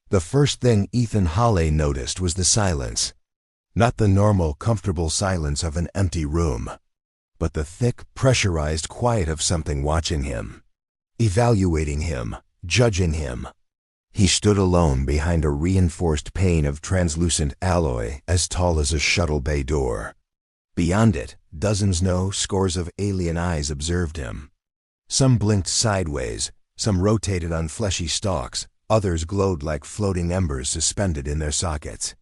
The first thing Hale noticed was the silence. Not the normal, comfortable silence of an empty room, but the thick, pressurized quiet of something watching him, evaluating him, judging him. He stood alone behind a reinforced pane of translucent alloy as tall as a shuttle bay door. Beyond it, scores of alien eyes observed him. Some blinked sideways, some rotated on fleshy stalks, others glowed like floating embers suspended in their sockets.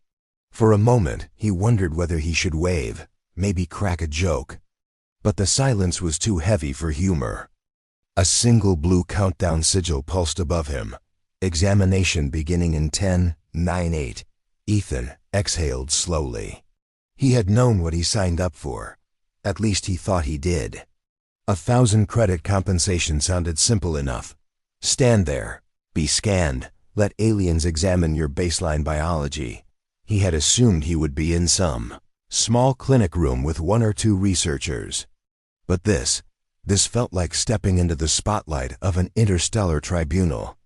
For a moment, he wondered whether he should wave, maybe crack a joke. But the silence was too heavy for humor. A single blue countdown sigil pulsed above him. Examination beginning in 10, 9, 8. Ethan exhaled slowly. He had known what he signed up for. At least he thought he did. 1,000 credit compensation sounded simple enough. Stand there. Be scanned. Let aliens examine your baseline biology. He had assumed he would be in some small clinic room with 1 or 2 researchers. But this felt like stepping into the spotlight of an interstellar tribunal.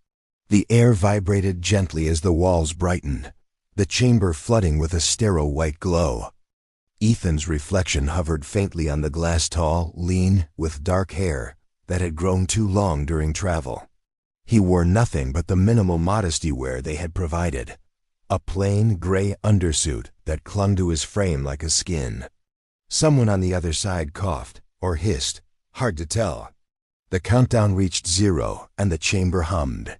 The air vibrated gently as the walls brightened, the chamber flooding with a sterile white glow. Ethan's reflection hovered faintly on the glass tall, lean, with dark hair that had grown too long during travel. He wore nothing but the minimal modesty wear they had provided, a plain gray undersuit that clung to his frame like a skin. Someone on the other side coughed or hissed, hard to tell. The countdown reached 0 and the chamber hummed.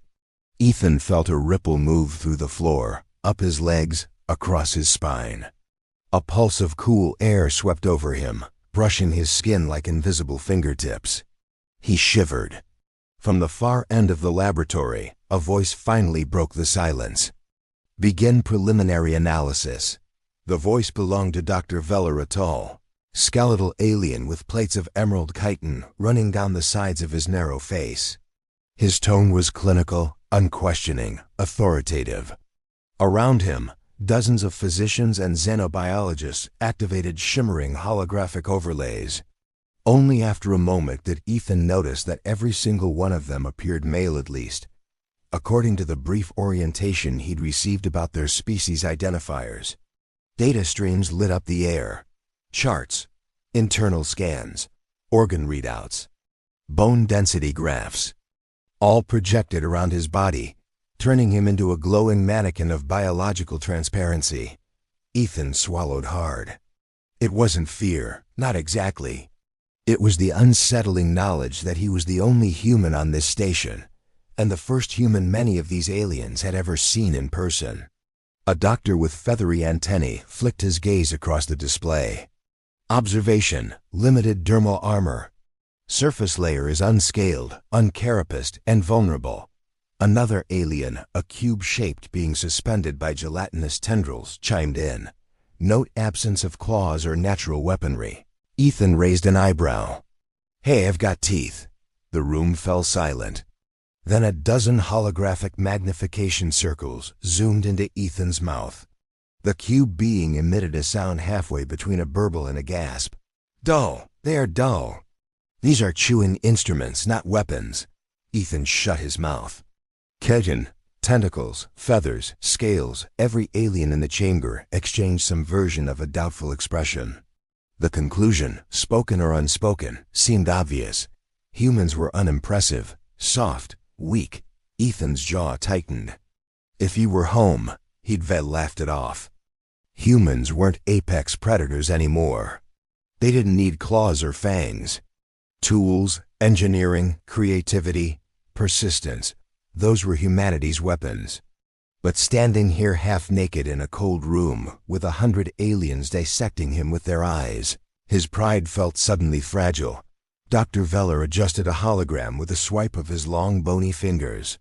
Ethan felt a ripple move through the floor, up his legs, across his spine. A pulse of cool air swept over him, brushing his skin like invisible fingertips. He shivered. From the far end of the laboratory, a voice finally broke the silence. Begin preliminary analysis. The voice belonged to Dr. Veller, a tall, skeletal alien with plates of emerald chitin running down the sides of his narrow face. His tone was clinical, unquestioning, authoritative. Around him, dozens of physicians and xenobiologists activated shimmering holographic overlays. Only after a moment did Ethan notice that every single one of them appeared male at least, according to the brief orientation he'd received about their species identifiers. Data streams lit up the air. Charts, internal scans, organ readouts, bone density graphs, all projected around his body, turning him into a glowing mannequin of biological transparency. Ethan swallowed hard. It wasn't fear, not exactly. It was the unsettling knowledge that he was the only human on this station, and the first human many of these aliens had ever seen in person. A doctor with feathery antennae flicked his gaze across the display. Observation: limited dermal armor. Surface layer is unscaled, uncarapaced, and vulnerable. Another alien, a cube-shaped being suspended by gelatinous tendrils, chimed in. Note absence of claws or natural weaponry. Ethan raised an eyebrow. Hey, I've got teeth. The room fell silent. Then a dozen holographic magnification circles zoomed into Ethan's mouth. The cube being emitted a sound halfway between a burble and a gasp. Dull. They are dull. These are chewing instruments, not weapons. Ethan shut his mouth. Chitin, tentacles, feathers, scales, every alien in the chamber exchanged some version of a doubtful expression. The conclusion, spoken or unspoken, seemed obvious. Humans were unimpressive, soft, weak. Ethan's jaw tightened. If he were home, he'd laughed it off. Humans weren't apex predators anymore. They didn't need claws or fangs. Tools, engineering, creativity, persistence, those were humanity's weapons. But standing here half-naked in a cold room, with 100 aliens dissecting him with their eyes, his pride felt suddenly fragile. Dr. Veller adjusted a hologram with a swipe of his long, bony fingers.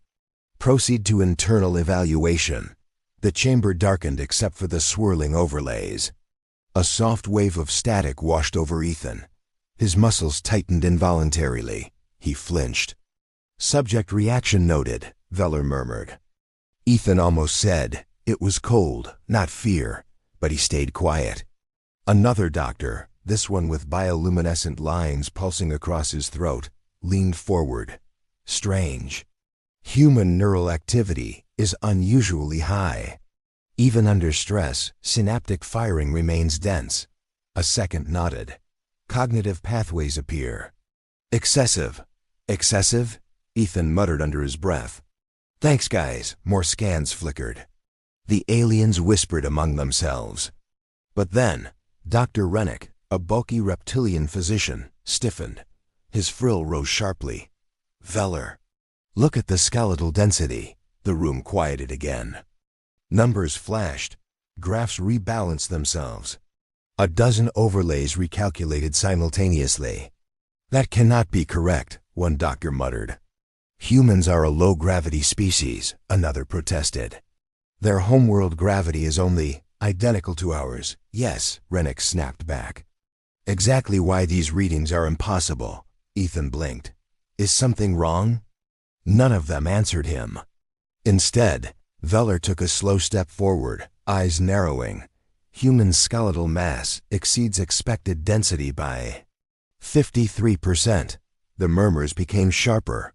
Proceed to internal evaluation. The chamber darkened except for the swirling overlays. A soft wave of static washed over Ethan. His muscles tightened involuntarily. He flinched. Subject reaction noted, Veller murmured. Ethan almost said. It was cold, not fear, but he stayed quiet. Another doctor, this one with bioluminescent lines pulsing across his throat, leaned forward. Strange. Human neural activity, is unusually high. Even under stress, synaptic firing remains dense. A second nodded. Cognitive pathways appear. Excessive. Excessive? Ethan muttered under his breath. Thanks, guys. More scans flickered. The aliens whispered among themselves. But then, Dr. Rennick, a bulky reptilian physician, stiffened. His frill rose sharply. Veller. Look at the skeletal density. The room quieted again. Numbers flashed. Graphs rebalanced themselves. A dozen overlays recalculated simultaneously. That cannot be correct, one doctor muttered. Humans are a low-gravity species, another protested. Their homeworld gravity is only identical to ours. Yes, Rennick snapped back. Exactly why these readings are impossible. Ethan blinked. Is something wrong? None of them answered him. Instead, Veller took a slow step forward, eyes narrowing. Human skeletal mass exceeds expected density by 53%. The murmurs became sharper.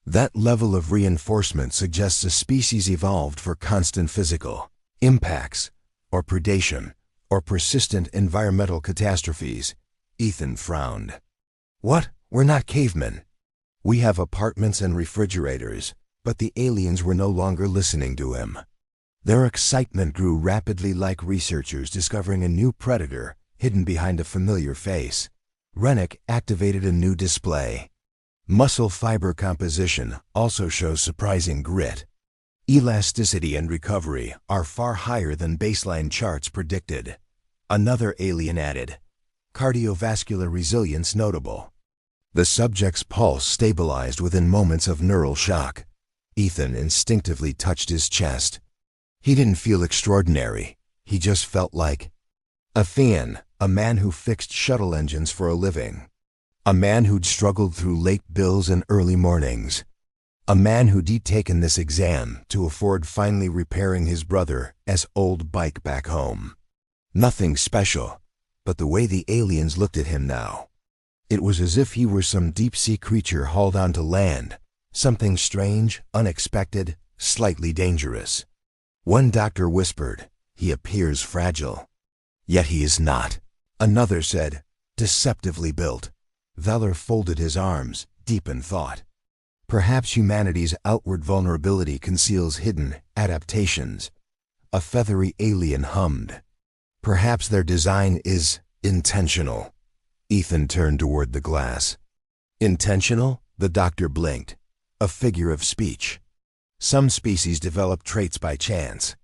That level of reinforcement suggests a species evolved for constant physical impacts, or predation, or persistent environmental catastrophes. Ethan frowned. What? We're not cavemen. We have apartments and refrigerators, but the aliens were no longer listening to him. Their excitement grew rapidly, like researchers discovering a new predator hidden behind a familiar face. Rennick activated a new display. Muscle fiber composition also shows surprising grit. Elasticity and recovery are far higher than baseline charts predicted. Another alien added. Cardiovascular resilience notable. The subject's pulse stabilized within moments of neural shock. Ethan instinctively touched his chest. He didn't feel extraordinary. He just felt like a Thean, a man who fixed shuttle engines for a living. A man who'd struggled through late bills and early mornings. A man who'd taken this exam to afford finally repairing his brother's old bike back home. Nothing special, but the way the aliens looked at him now. It was as if he were some deep-sea creature hauled onto land, something strange, unexpected, slightly dangerous. One doctor whispered, "He appears fragile." Yet he is not. Another said, "Deceptively built." Veller folded his arms, deep in thought. Perhaps humanity's outward vulnerability conceals hidden adaptations. A feathery alien hummed. Perhaps their design is intentional. Ethan turned toward the glass. Intentional? The doctor blinked. A figure of speech. Some species develop traits by chance.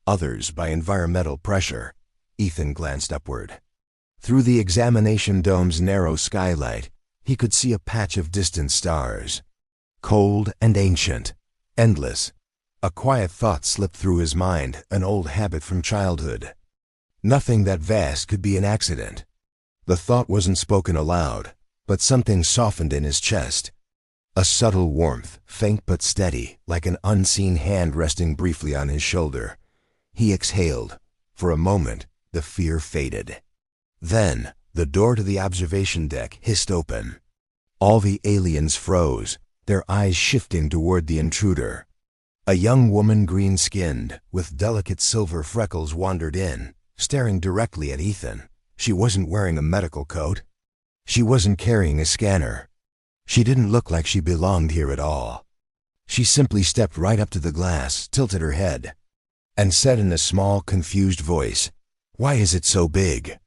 Others by environmental pressure. Ethan glanced upward. Through the examination dome's narrow skylight, he could see a patch of distant stars. Cold and ancient. Endless. A quiet thought slipped through his mind, an old habit from childhood. Nothing that vast could be an accident. The thought wasn't spoken aloud, but something softened in his chest. A subtle warmth, faint but steady, like an unseen hand resting briefly on his shoulder. He exhaled. For a moment, the fear faded. Then, the door to the observation deck hissed open. All the aliens froze, their eyes shifting toward the intruder. A young woman, green-skinned, with delicate silver freckles, wandered in, staring directly at Ethan. She wasn't wearing a medical coat. She wasn't carrying a scanner. She didn't look like she belonged here at all. She simply stepped right up to the glass, tilted her head, and said in a small, confused voice, "Why is it so big?"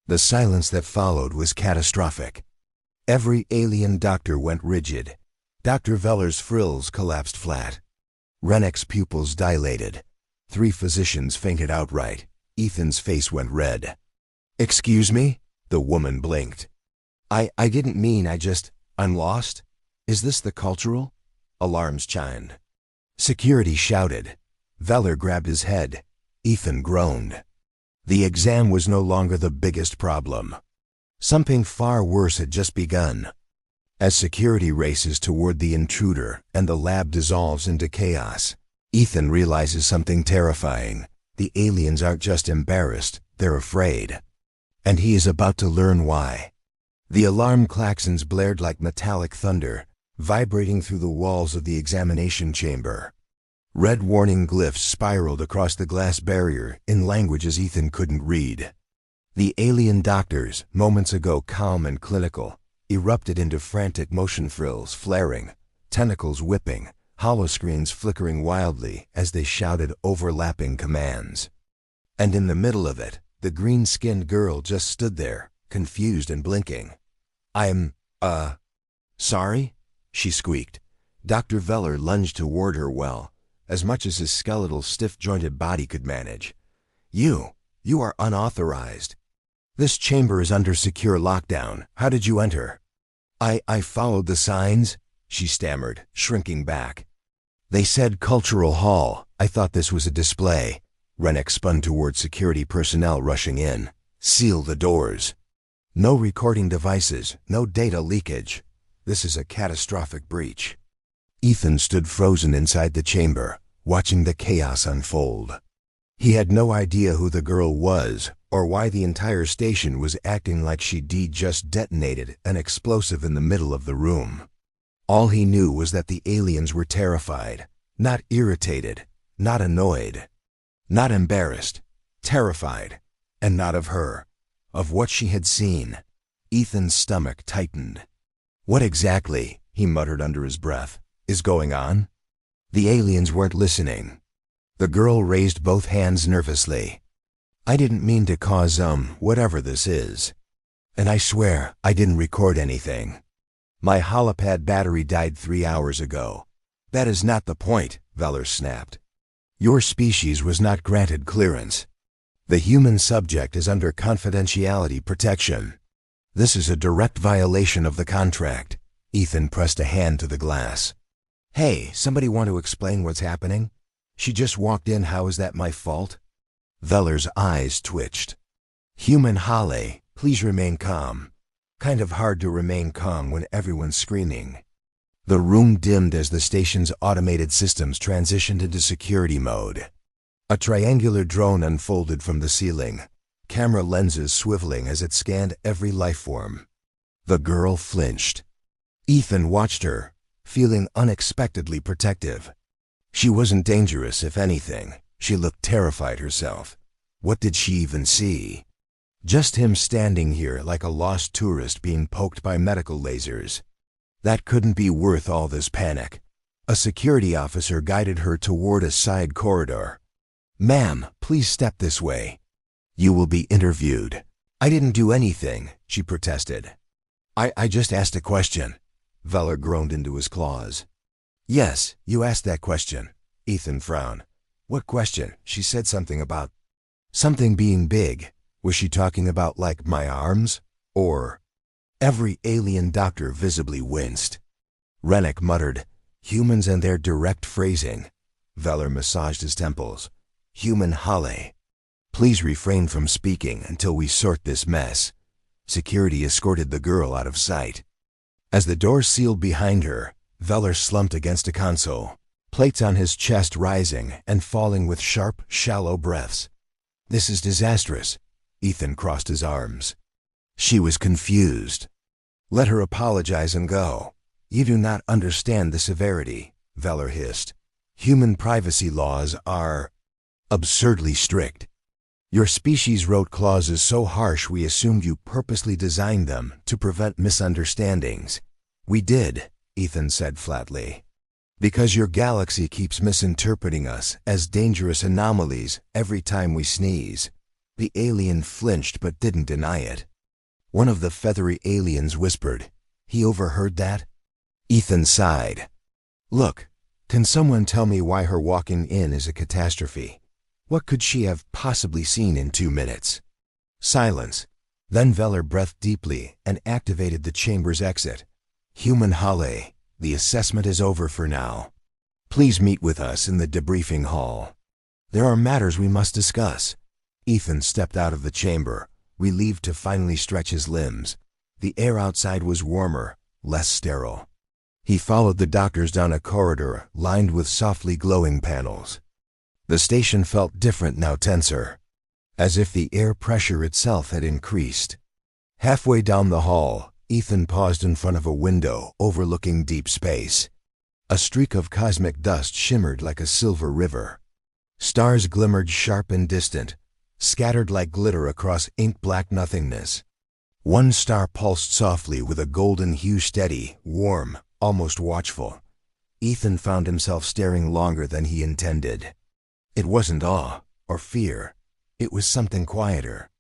The silence that followed was catastrophic. Every alien doctor went rigid. Dr. Veller's frills collapsed flat. Rennick's pupils dilated. 3 physicians fainted outright. Ethan's face went red. "Excuse me?" The woman blinked. I didn't mean, I'm lost. Is this the cultural?" Alarms chimed. Security shouted. Veller grabbed his head. Ethan groaned. The exam was no longer the biggest problem. Something far worse had just begun. As security races toward the intruder and the lab dissolves into chaos, Ethan realizes something terrifying. The aliens aren't just embarrassed, they're afraid. And he is about to learn why. The alarm klaxons blared like metallic thunder, vibrating through the walls of the examination chamber. Red warning glyphs spiraled across the glass barrier in languages Ethan couldn't read. The alien doctors, moments ago calm and clinical, erupted into frantic motion frills flaring, tentacles whipping, holoscreens flickering wildly as they shouted overlapping commands. And in the middle of it, the green-skinned girl just stood there, confused and blinking. "I'm, sorry?" she squeaked. Dr. Veller lunged toward her as much as his skeletal, stiff-jointed body could manage. You are unauthorized. This chamber is under secure lockdown. How did you enter?" I followed the signs," she stammered, shrinking back. "They said cultural hall. I thought this was a display." Rennick spun toward security personnel rushing in. "Seal the doors. No recording devices, no data leakage. This is a catastrophic breach." Ethan stood frozen inside the chamber, watching the chaos unfold. He had no idea who the girl was, or why the entire station was acting like she'd just detonated an explosive in the middle of the room. All he knew was that the aliens were terrified, not irritated, not annoyed, not embarrassed, terrified, and not of her, of what she had seen. Ethan's stomach tightened. "What exactly," he muttered under his breath, "is going on?" The aliens weren't listening. The girl raised both hands nervously. "I didn't mean to cause, whatever this is. And I swear I didn't record anything. My holopad battery died 3 hours ago." "That is not the point," Veller snapped. "Your species was not granted clearance. The human subject is under confidentiality protection. This is a direct violation of the contract." Ethan pressed a hand to the glass. "Hey, somebody want to explain what's happening? She just walked in, how is that my fault?" Veller's eyes twitched. "Human Hale, please remain calm." Kind of hard to remain calm when everyone's screaming. The room dimmed as the station's automated systems transitioned into security mode. A triangular drone unfolded from the ceiling, camera lenses swiveling as it scanned every life form. The girl flinched. Ethan watched her, feeling unexpectedly protective. She wasn't dangerous, if anything. She looked terrified herself. What did she even see? Just him standing here like a lost tourist being poked by medical lasers. That couldn't be worth all this panic. A security officer guided her toward a side corridor. "Ma'am, please step this way. You will be interviewed." "I didn't do anything," she protested. I just asked a question." Veller groaned into his claws. "Yes, you asked that question." Ethan frowned. "What question?" She said something about something being big. Was she talking about, like, my arms? Or... Every alien doctor visibly winced. Rennick muttered, "Humans and their direct phrasing." Veller massaged his temples. "Human Hale. Please refrain from speaking until we sort this mess." Security escorted the girl out of sight. As the door sealed behind her, Veller slumped against a console, plates on his chest rising and falling with sharp, shallow breaths. "This is disastrous." Ethan crossed his arms. She was confused. "Let her apologize and go." "You do not understand the severity," Veller hissed. "Human privacy laws are absurdly strict. Your species wrote clauses so harsh we assumed you purposely designed them to prevent misunderstandings." "We did," Ethan said flatly. "Because your galaxy keeps misinterpreting us as dangerous anomalies every time we sneeze." The alien flinched but didn't deny it. One of the feathery aliens whispered. "He overheard that?" Ethan sighed. "Look, can someone tell me why her walking in is a catastrophe? What could she have possibly seen in 2 minutes?" Silence. Then Veller breathed deeply and activated the chamber's exit. "Human Hale, the assessment is over for now. Please meet with us in the debriefing hall. There are matters we must discuss." Ethan stepped out of the chamber, relieved to finally stretch his limbs. The air outside was warmer, less sterile. He followed the doctors down a corridor lined with softly glowing panels. The station felt different now, tenser, as if the air pressure itself had increased. Halfway down the hall, Ethan paused in front of a window overlooking deep space. A streak of cosmic dust shimmered like a silver river. Stars glimmered sharp and distant, scattered like glitter across ink-black nothingness. One star pulsed softly with a golden hue, steady, warm, almost watchful. Ethan found himself staring longer than he intended. It wasn't awe or fear. It was something quieter.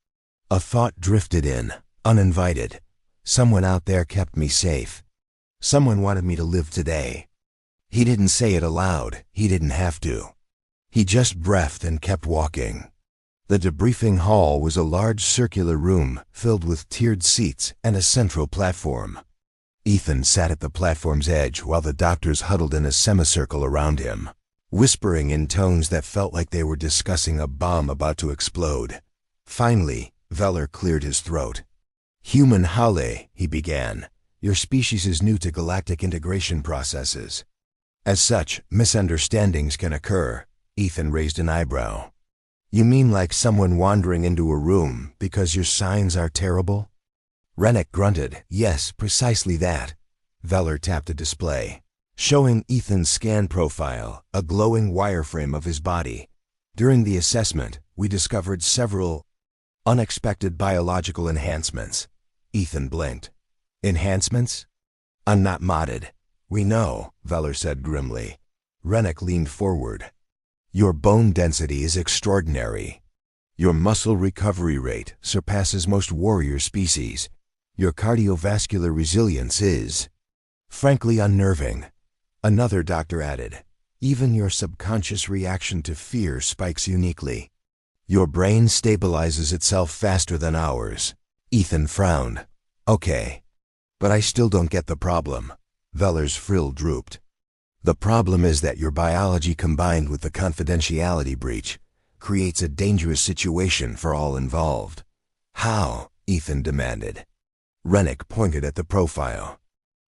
A thought drifted in, uninvited. Someone out there kept me safe. Someone wanted me to live today. He didn't say it aloud. He didn't have to. He just breathed and kept walking. The debriefing hall was a large circular room filled with tiered seats and a central platform. Ethan sat at the platform's edge while the doctors huddled in a semicircle around him, whispering in tones that felt like they were discussing a bomb about to explode. Finally, Veller cleared his throat. "Human Hale," he began. "Your species is new to galactic integration processes. As such, misunderstandings can occur." Ethan raised an eyebrow. "You mean like someone wandering into a room because your signs are terrible?" Rennick grunted. "Yes, precisely that." Veller tapped a display, showing Ethan's scan profile, a glowing wireframe of his body. "During the assessment, we discovered several unexpected biological enhancements." Ethan blinked. "Enhancements?" "I'm not modded." "We know," Veller said grimly. Rennick leaned forward. "Your bone density is extraordinary. Your muscle recovery rate surpasses most warrior species. Your cardiovascular resilience is, frankly, unnerving." Another doctor added, "Even your subconscious reaction to fear spikes uniquely. Your brain stabilizes itself faster than ours." Ethan frowned. "Okay, but I still don't get the problem." Veller's frill drooped. "The problem is that your biology combined with the confidentiality breach creates a dangerous situation for all involved." "How?" Ethan demanded. Rennick pointed at the profile.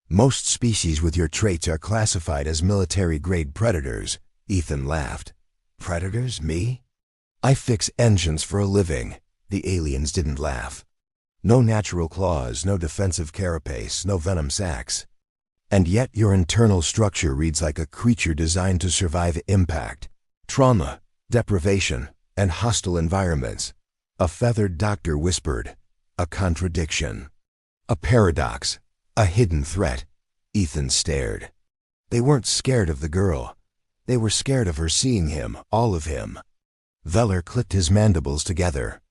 "Most species with your traits are classified as military-grade predators." Ethan laughed. "Predators? Me? I fix engines for a living." The aliens didn't laugh. "No natural claws, no defensive carapace, no venom sacs. And yet your internal structure reads like a creature designed to survive impact, trauma, deprivation, and hostile environments." A feathered doctor whispered. "A contradiction. A paradox. A hidden threat." Ethan stared. They weren't scared of the girl. They were scared of her seeing him, all of him. Veller clicked his mandibles together.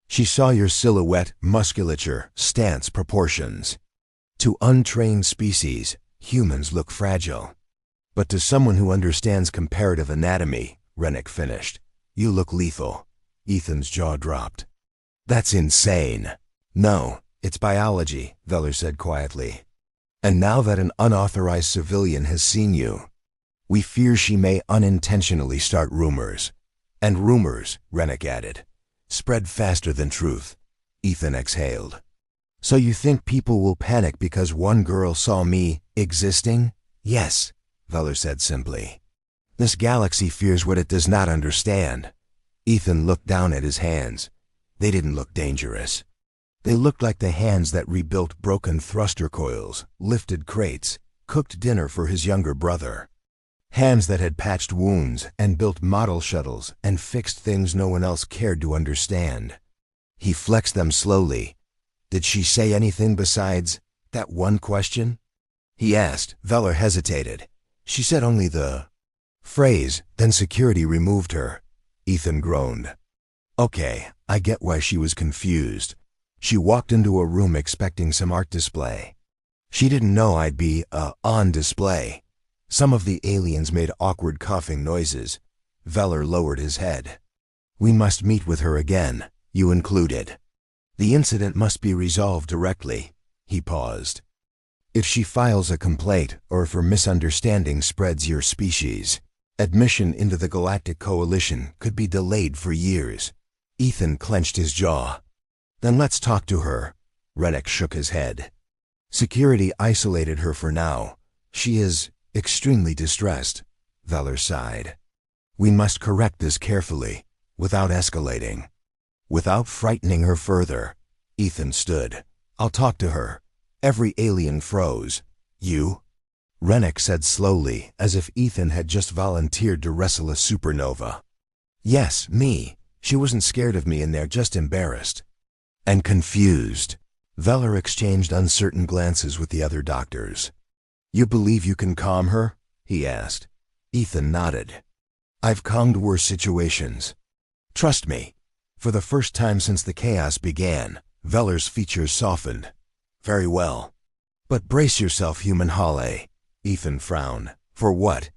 "She saw your silhouette, musculature, stance, proportions. To untrained species, humans look fragile. But to someone who understands comparative anatomy," Rennick finished, "you look lethal." Ethan's jaw dropped. "That's insane." "No, it's biology," Veller said quietly. "And now that an unauthorized civilian has seen you, we fear she may unintentionally start rumors." "And rumors," Rennick added, "spread faster than truth." Ethan exhaled. "So you think people will panic because one girl saw me existing?" "Yes," Veller said simply. "This galaxy fears what it does not understand." Ethan looked down at his hands. They didn't look dangerous. They looked like the hands that rebuilt broken thruster coils, lifted crates, cooked dinner for his younger brother. Hands that had patched wounds and built model shuttles and fixed things no one else cared to understand. He flexed them slowly. "Did she say anything besides that one question?" he asked. Veller hesitated. "She said only the phrase, then security removed her." Ethan groaned. "Okay, I get why she was confused. She walked into a room expecting some art display. She didn't know I'd be, on display." Some of the aliens made awkward coughing noises. Veller lowered his head. "We must meet with her again, you included. The incident must be resolved directly." He paused. "If she files a complaint or if her misunderstanding spreads your species, admission into the Galactic Coalition could be delayed for years." Ethan clenched his jaw. "Then let's talk to her." Rennick shook his head. "Security isolated her for now. She is extremely distressed." Veller sighed. "We must correct this carefully, without escalating, without frightening her further." Ethan stood. "I'll talk to her." Every alien froze. "You?" Rennick said slowly, as if Ethan had just volunteered to wrestle a supernova. Yes, me. She wasn't scared of me in there, just embarrassed. And confused. Veller exchanged uncertain glances with the other doctors. You believe you can calm her? He asked. Ethan nodded. I've calmed worse situations. Trust me. For the first time since the chaos began, Veller's features softened. Very well. But brace yourself, human Hale. Ethan frowned. For what?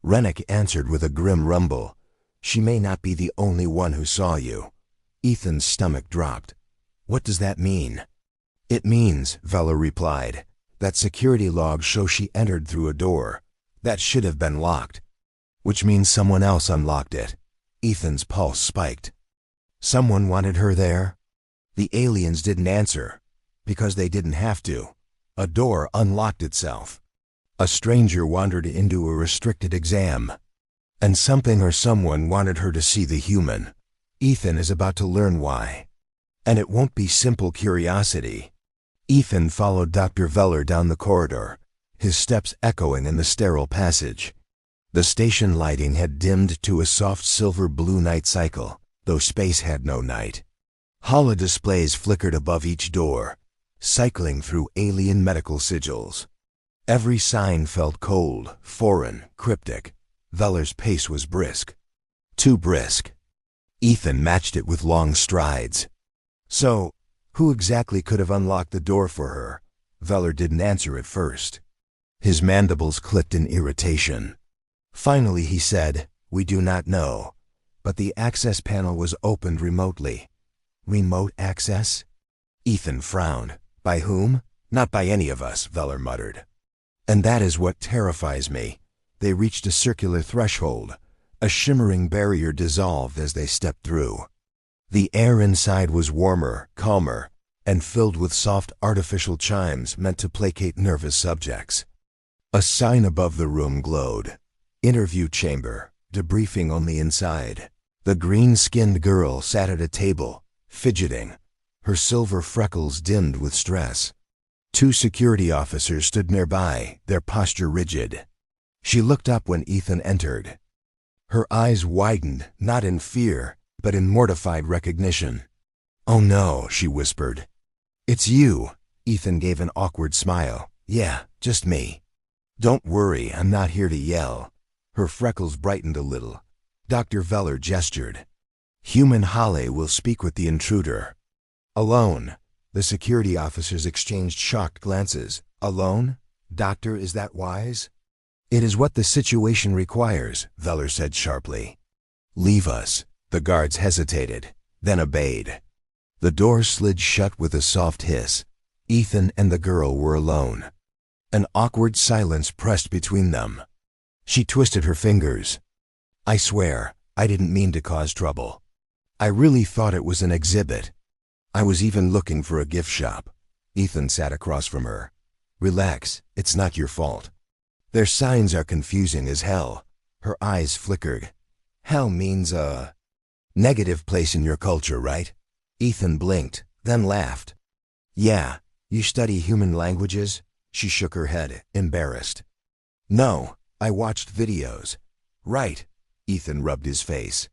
Rennick answered with a grim rumble. She may not be the only one who saw you. Ethan's stomach dropped. What does that mean? It means, Veller replied, that security logs show she entered through a door. That should have been locked. Which means someone else unlocked it. Ethan's pulse spiked. Someone wanted her there? The aliens didn't answer. Because they didn't have to. A door unlocked itself. A stranger wandered into a restricted exam. And something or someone wanted her to see the human. Ethan is about to learn why. And it won't be simple curiosity. Ethan followed Dr. Veller down the corridor, his steps echoing in the sterile passage. The station lighting had dimmed to a soft silver-blue night cycle, though space had no night. Holo displays flickered above each door, cycling through alien medical sigils. Every sign felt cold, foreign, cryptic. Veller's pace was brisk. Too brisk. Ethan matched it with long strides. So, who exactly could have unlocked the door for her? Veller didn't answer at first. His mandibles clicked in irritation. Finally he said, We do not know. But the access panel was opened remotely. Remote access? Ethan frowned. By whom? Not by any of us, Veller muttered. And that is what terrifies me. They reached a circular threshold. A shimmering barrier dissolved as they stepped through. The air inside was warmer, calmer, and filled with soft artificial chimes meant to placate nervous subjects. A sign above the room glowed. Interview chamber, debriefing on the inside. The green-skinned girl sat at a table, fidgeting, her silver freckles dimmed with stress. 2 security officers stood nearby, their posture rigid. She looked up when Ethan entered. Her eyes widened, not in fear, but in mortified recognition. Oh no, she whispered. It's you. Ethan gave an awkward smile. Yeah, just me. Don't worry, I'm not here to yell. Her freckles brightened a little. Dr. Veller gestured. Human Hale will speak with the intruder. Alone. The security officers exchanged shocked glances. Alone? Doctor, is that wise? It is what the situation requires, Veller said sharply. Leave us. The guards hesitated, then obeyed. The door slid shut with a soft hiss. Ethan and the girl were alone. An awkward silence pressed between them. She twisted her fingers. I swear, I didn't mean to cause trouble. I really thought it was an exhibit. I was even looking for a gift shop. Ethan sat across from her. Relax, it's not your fault. Their signs are confusing as hell. Her eyes flickered. Hell means negative place in your culture, right? Ethan blinked, then laughed. Yeah, you study human languages? She shook her head, embarrassed. No, I watched videos. Right. Ethan rubbed his face.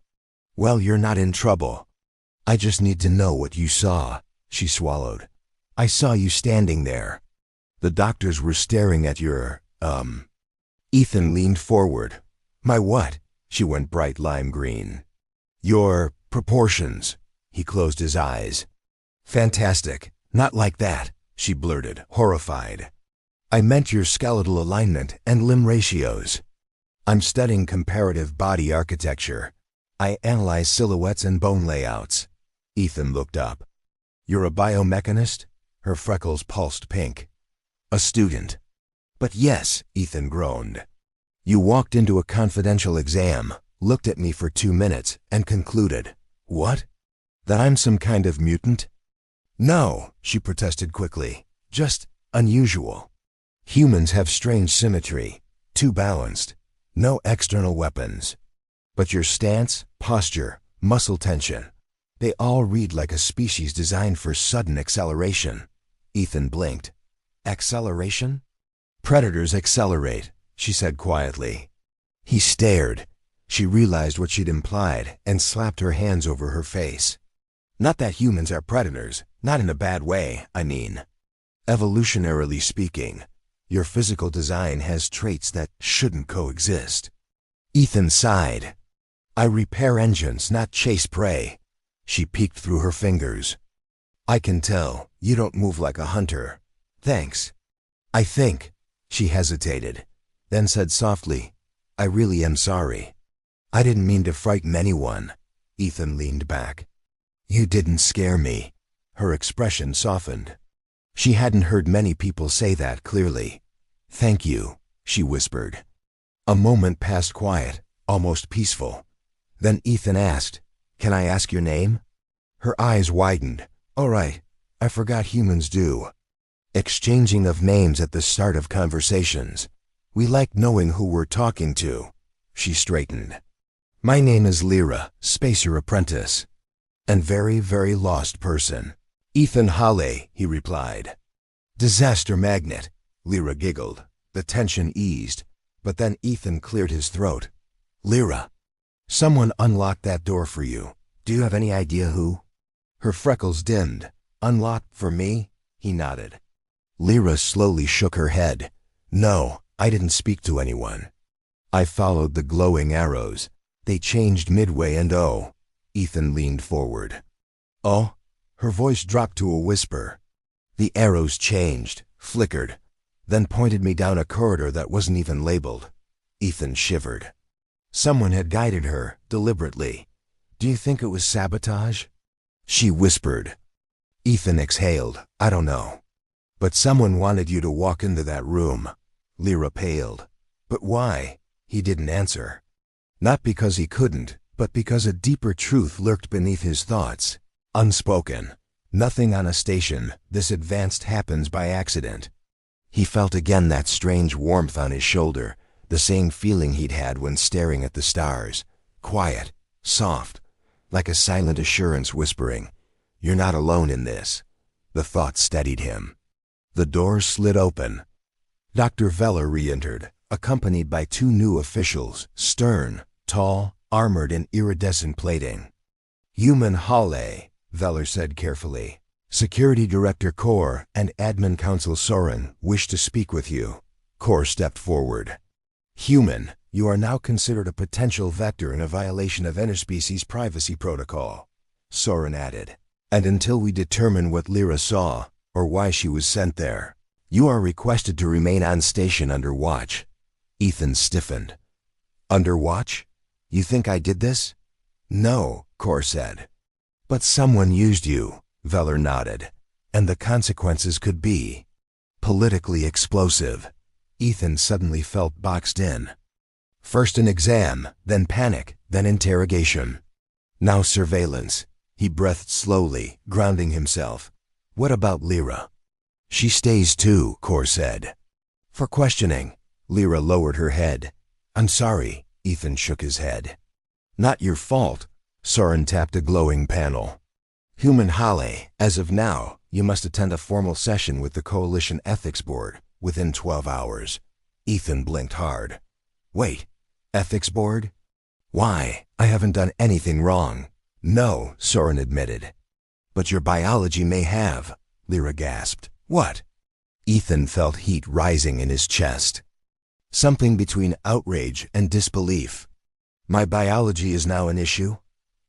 Well, you're not in trouble. I just need to know what you saw. She swallowed. I saw you standing there. The doctors were staring at your, Ethan leaned forward. My what? She went bright lime green. Your proportions. He closed his eyes. Fantastic. Not like that, she blurted, horrified. I meant your skeletal alignment and limb ratios. I'm studying comparative body architecture. I analyze silhouettes and bone layouts. Ethan looked up. You're a biomechanist? Her freckles pulsed pink. A student. But yes, Ethan groaned. You walked into a confidential exam, looked at me for 2 minutes, and concluded. What? That I'm some kind of mutant? No, she protested quickly. Just unusual. Humans have strange symmetry, too balanced. No external weapons. But your stance, posture, muscle tension, they all read like a species designed for sudden acceleration. Ethan blinked. Acceleration? Predators accelerate, she said quietly. He stared. She realized what she'd implied and slapped her hands over her face. Not that humans are predators, not in a bad way, I mean. Evolutionarily speaking, your physical design has traits that shouldn't coexist. Ethan sighed. I repair engines, not chase prey. She peeked through her fingers. I can tell, you don't move like a hunter. Thanks. I think, she hesitated, then said softly, I really am sorry. I didn't mean to frighten anyone. Ethan leaned back. You didn't scare me. Her expression softened. She hadn't heard many people say that clearly. Thank you, she whispered. A moment passed quiet, almost peaceful. Then Ethan asked, Can I ask your name? Her eyes widened. All right, I forgot humans do. Exchanging of names at the start of conversations. We like knowing who we're talking to. She straightened. My name is Lyra, spacer apprentice. And very, very lost person. Ethan Hale, he replied. Disaster magnet, Lyra giggled. The tension eased, but then Ethan cleared his throat. Lyra, someone unlocked that door for you. Do you have any idea who? Her freckles dimmed. Unlocked for me? He nodded. Lyra slowly shook her head. No, I didn't speak to anyone. I followed the glowing arrows. They changed midway and oh. Ethan leaned forward. Oh? Her voice dropped to a whisper. The arrows changed, flickered, then pointed me down a corridor that wasn't even labeled. Ethan shivered. Someone had guided her, deliberately. Do you think it was sabotage? She whispered. Ethan exhaled. I don't know. But someone wanted you to walk into that room. Lyra paled. But why? He didn't answer. Not because he couldn't, but because a deeper truth lurked beneath his thoughts. Unspoken. Nothing on a station this advanced happens by accident. He felt again that strange warmth on his shoulder, the same feeling he'd had when staring at the stars. Quiet, soft, like a silent assurance whispering, You're not alone in this. The thought steadied him. The door slid open. Dr. Veller re-entered, accompanied by two new officials, stern, tall, armored in iridescent plating. Human Hale, Veller said carefully. Security Director Kor and Admin Counsel Soren wish to speak with you. Kor stepped forward. Human, you are now considered a potential vector in a violation of interspecies privacy protocol, Soren added. And until we determine what Lyra saw, or why she was sent there, you are requested to remain on station under watch. Ethan stiffened. Under watch? You think I did this? No, Kor said. But someone used you, Veller nodded, and the consequences could be politically explosive. Ethan suddenly felt boxed in. First an exam, then panic, then interrogation. Now surveillance. He breathed slowly, grounding himself. What about Lyra? She stays too, Kor said. For questioning. Lyra lowered her head. I'm sorry, Ethan shook his head. Not your fault. Soren tapped a glowing panel. Human Hale, as of now, you must attend a formal session with the Coalition Ethics Board within 12 hours. Ethan blinked hard. Wait, Ethics Board? Why? I haven't done anything wrong. No, Soren admitted. But your biology may have, Lyra gasped. What? Ethan felt heat rising in his chest. Something between outrage and disbelief. My biology is now an issue?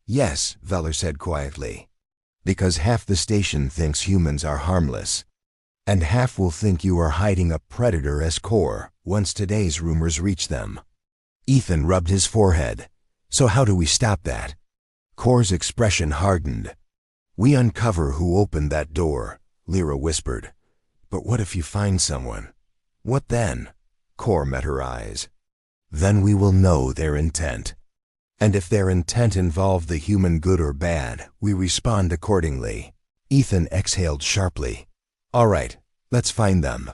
Yes, Veller said quietly. Because half the station thinks humans are harmless. And half will think you are hiding a predator as Kor once today's rumors reach them. Ethan rubbed his forehead. So how do we stop that? Kor's expression hardened. We uncover who opened that door, Lyra whispered. But what if you find someone? What then? Kor met her eyes. Then we will know their intent. And if their intent involved the human good or bad, we respond accordingly. Ethan exhaled sharply. All right, let's find them.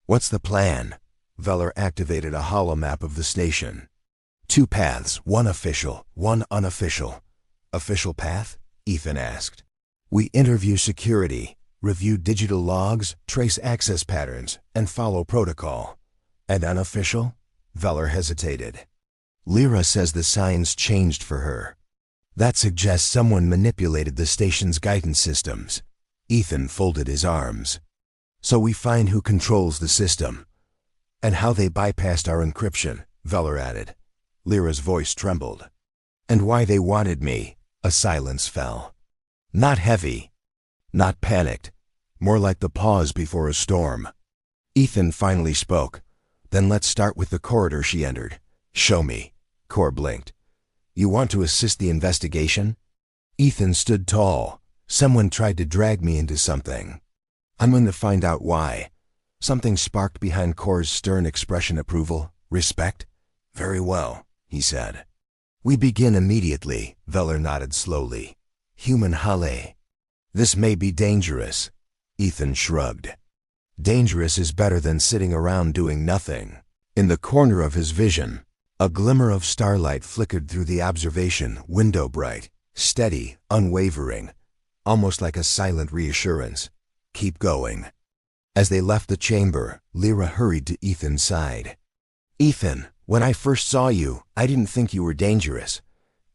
What's the plan? Veller activated a holomap of the station. 2 paths, one official, one unofficial. Official path? Ethan asked. We interview security, review digital logs, trace access patterns, and follow protocol. And unofficial? Veller hesitated. Lyra says the signs changed for her. That suggests someone manipulated the station's guidance systems. Ethan folded his arms. So we find who controls the system. And how they bypassed our encryption, Veller added. Lyra's voice trembled. And why they wanted me. A silence fell. Not heavy. Not panicked. More like the pause before a storm. Ethan finally spoke. Then let's start with the corridor she entered. Show me. Cor blinked. You want to assist the investigation? Ethan stood tall. Someone tried to drag me into something. I'm going to find out why. Something sparked behind Cor's stern expression. Approval? Respect? Very well, he said. We begin immediately, Veller nodded slowly. Human Hale. This may be dangerous. Ethan shrugged. Dangerous is better than sitting around doing nothing. In the corner of his vision, a glimmer of starlight flickered through the observation window, bright, steady, unwavering, almost like a silent reassurance. Keep going. As they left the chamber, Lyra hurried to Ethan's side. Ethan, when I first saw you, I didn't think you were dangerous.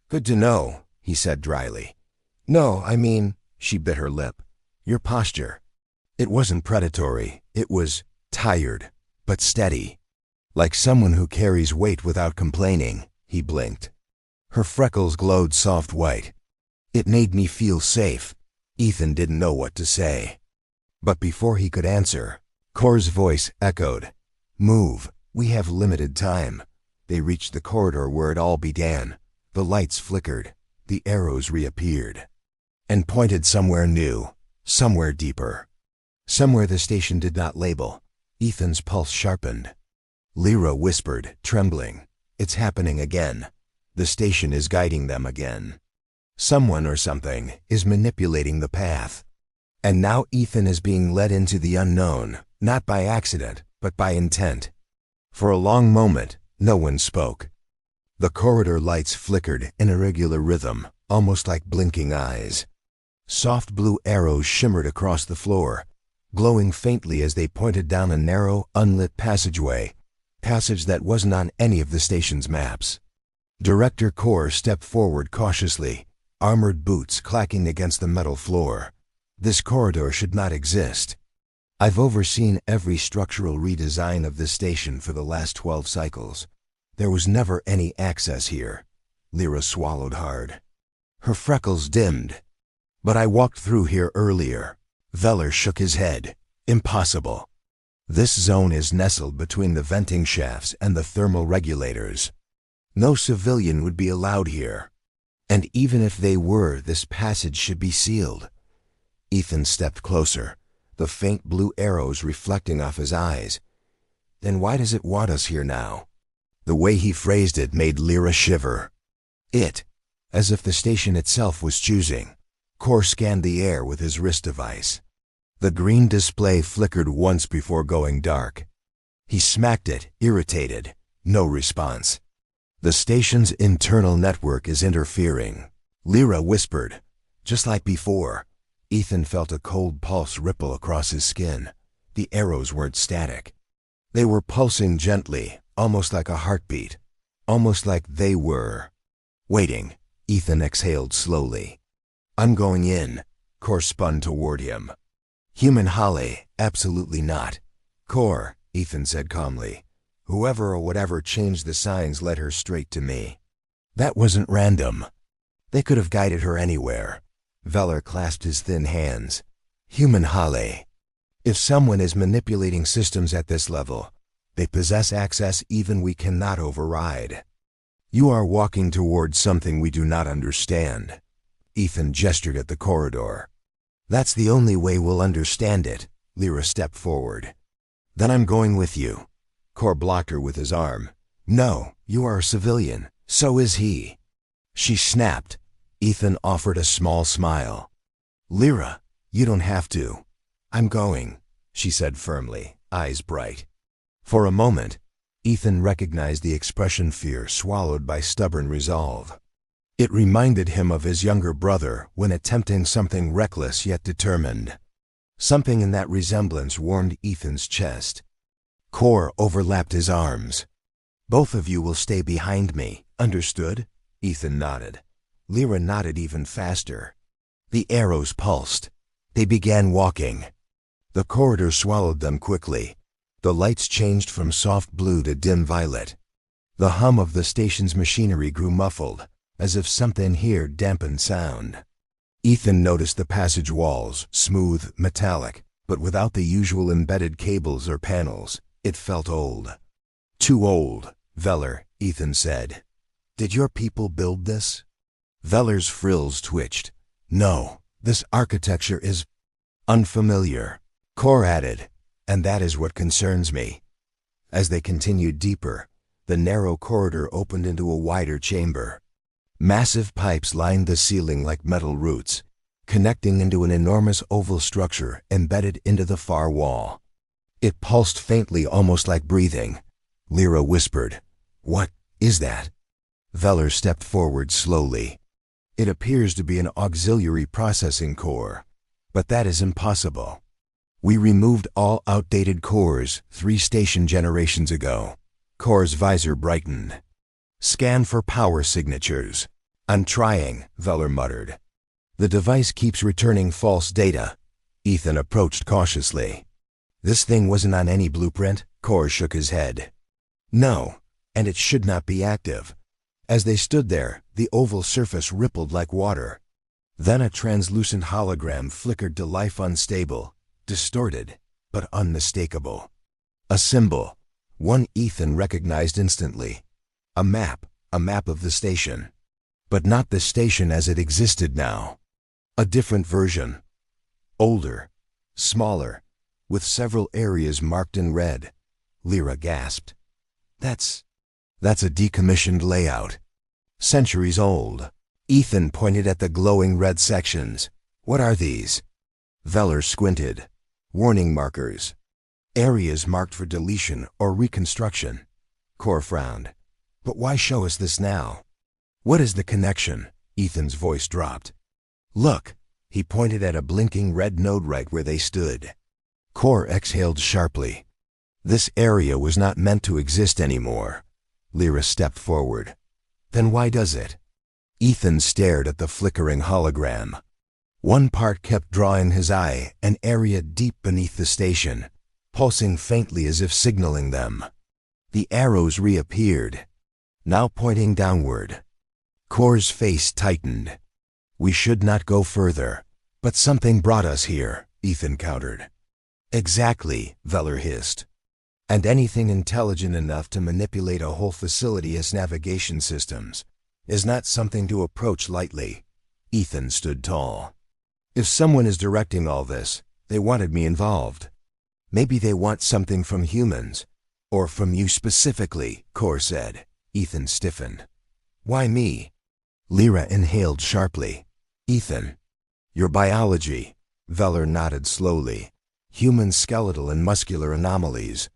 Good to know, he said dryly. No, I mean, she bit her lip. Your posture. It wasn't predatory, it was tired, but steady. Like someone who carries weight without complaining, he blinked. Her freckles glowed soft white. It made me feel safe. Ethan didn't know what to say. But before he could answer, Cor's voice echoed. Move, we have limited time. They reached the corridor where it all began. The lights flickered, the arrows reappeared. And pointed somewhere new, somewhere deeper. Somewhere the station did not label. Ethan's pulse sharpened. Lyra whispered, trembling. It's happening again. The station is guiding them again. Someone or something is manipulating the path. And now Ethan is being led into the unknown, not by accident, but by intent. For a long moment, no one spoke. The corridor lights flickered in irregular rhythm, almost like blinking eyes. Soft blue arrows shimmered across the floor, glowing faintly as they pointed down a narrow, unlit passageway, passage that wasn't on any of the station's maps. Director Cor stepped forward cautiously, armored boots clacking against the metal floor. This corridor should not exist. I've overseen every structural redesign of this station for the last 12 cycles. There was never any access here. Lyra swallowed hard. Her freckles dimmed. But I walked through here earlier. Veller shook his head. Impossible. This zone is nestled between the venting shafts and the thermal regulators. No civilian would be allowed here. And even if they were, this passage should be sealed. Ethan stepped closer, the faint blue arrows reflecting off his eyes. Then why does it want us here now? The way he phrased it made Lyra shiver. It, as if the station itself was choosing. Cor scanned the air with his wrist device. The green display flickered once before going dark. He smacked it, irritated. No response. The station's internal network is interfering. Lyra whispered. Just like before. Ethan felt a cold pulse ripple across his skin. The arrows weren't static. They were pulsing gently, almost like a heartbeat. Almost like they were. Waiting, Ethan exhaled slowly. I'm going in. Cor spun toward him. Human Hale, absolutely not. Cor, Ethan said calmly. Whoever or whatever changed the signs led her straight to me. That wasn't random. They could have guided her anywhere. Veller clasped his thin hands. Human Hale. If someone is manipulating systems at this level, they possess access even we cannot override. You are walking towards something we do not understand. Ethan gestured at the corridor. That's the only way we'll understand it. Lyra stepped forward. Then I'm going with you. Cor blocked her with his arm. No, you are a civilian. So is he. She snapped. Ethan offered a small smile. Lyra, you don't have to. I'm going, she said firmly, eyes bright. For a moment, Ethan recognized the expression fear swallowed by stubborn resolve. It reminded him of his younger brother when attempting something reckless yet determined. Something in that resemblance warmed Ethan's chest. Kor overlapped his arms. Both of you will stay behind me, understood? Ethan nodded. Lyra nodded even faster. The arrows pulsed. They began walking. The corridor swallowed them quickly. The lights changed from soft blue to dim violet. The hum of the station's machinery grew muffled, as if something here dampened sound. Ethan noticed the passage walls, smooth, metallic, but without the usual embedded cables or panels. It felt old. Too old, Veller, Ethan said. Did your people build this? Veller's frills twitched. No, this architecture is unfamiliar. Kor added, and that is what concerns me. As they continued deeper, the narrow corridor opened into a wider chamber. Massive pipes lined the ceiling like metal roots, connecting into an enormous oval structure embedded into the far wall. It pulsed faintly, almost like breathing. Lyra whispered, "What is that?" Veller stepped forward slowly. "It appears to be an auxiliary processing core, but that is impossible. We removed all outdated cores 3 station generations ago." Kor's visor brightened. "Scan for power signatures." "I'm trying," Veller muttered. "The device keeps returning false data." Ethan approached cautiously. "This thing wasn't on any blueprint?" Kor shook his head. "No, and it should not be active." As they stood there, the oval surface rippled like water. Then a translucent hologram flickered to life, unstable, distorted, but unmistakable. A symbol, one Ethan recognized instantly. A map of the station. But not the station as it existed now. A different version. Older, smaller, with several areas marked in red. Lyra gasped. That's a decommissioned layout. Centuries old." Ethan pointed at the glowing red sections. "What are these?" Veller squinted. "Warning markers. Areas marked for deletion or reconstruction." Kor frowned. "But why show us this now?" "What is the connection?" Ethan's voice dropped. "Look." He pointed at a blinking red node right where they stood. Kor exhaled sharply. This area was not meant to exist anymore. Lyra stepped forward. "Then why does it?" Ethan stared at the flickering hologram. One part kept drawing his eye, an area deep beneath the station, pulsing faintly as if signaling them. The arrows reappeared, now pointing downward. Kor's face tightened. "We should not go further." "But something brought us here," Ethan countered. "Exactly," Veller hissed. "And anything intelligent enough to manipulate a whole facility as navigation systems is not something to approach lightly." Ethan stood tall. "If someone is directing all this, they wanted me involved. Maybe they want something from humans, or from you specifically," Kor said. Ethan stiffened. "Why me?" Lyra inhaled sharply. "Ethan, your biology." Veller nodded slowly. "Human skeletal and muscular anomalies.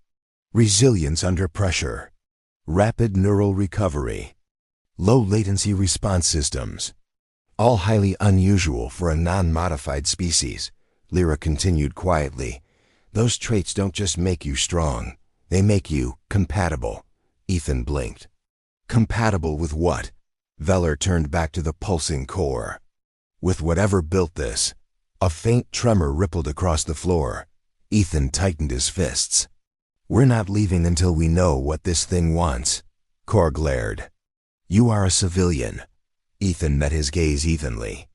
Resilience under pressure. Rapid neural recovery. Low latency response systems. All highly unusual for a non-modified species." Lyra continued quietly. "Those traits don't just make you strong. They make you compatible." Ethan blinked. "Compatible with what?" Veller turned back to the pulsing core. "With whatever built this." A faint tremor rippled across the floor. Ethan tightened his fists. "We're not leaving until we know what this thing wants." Kor glared. "You are a civilian." Ethan met his gaze evenly.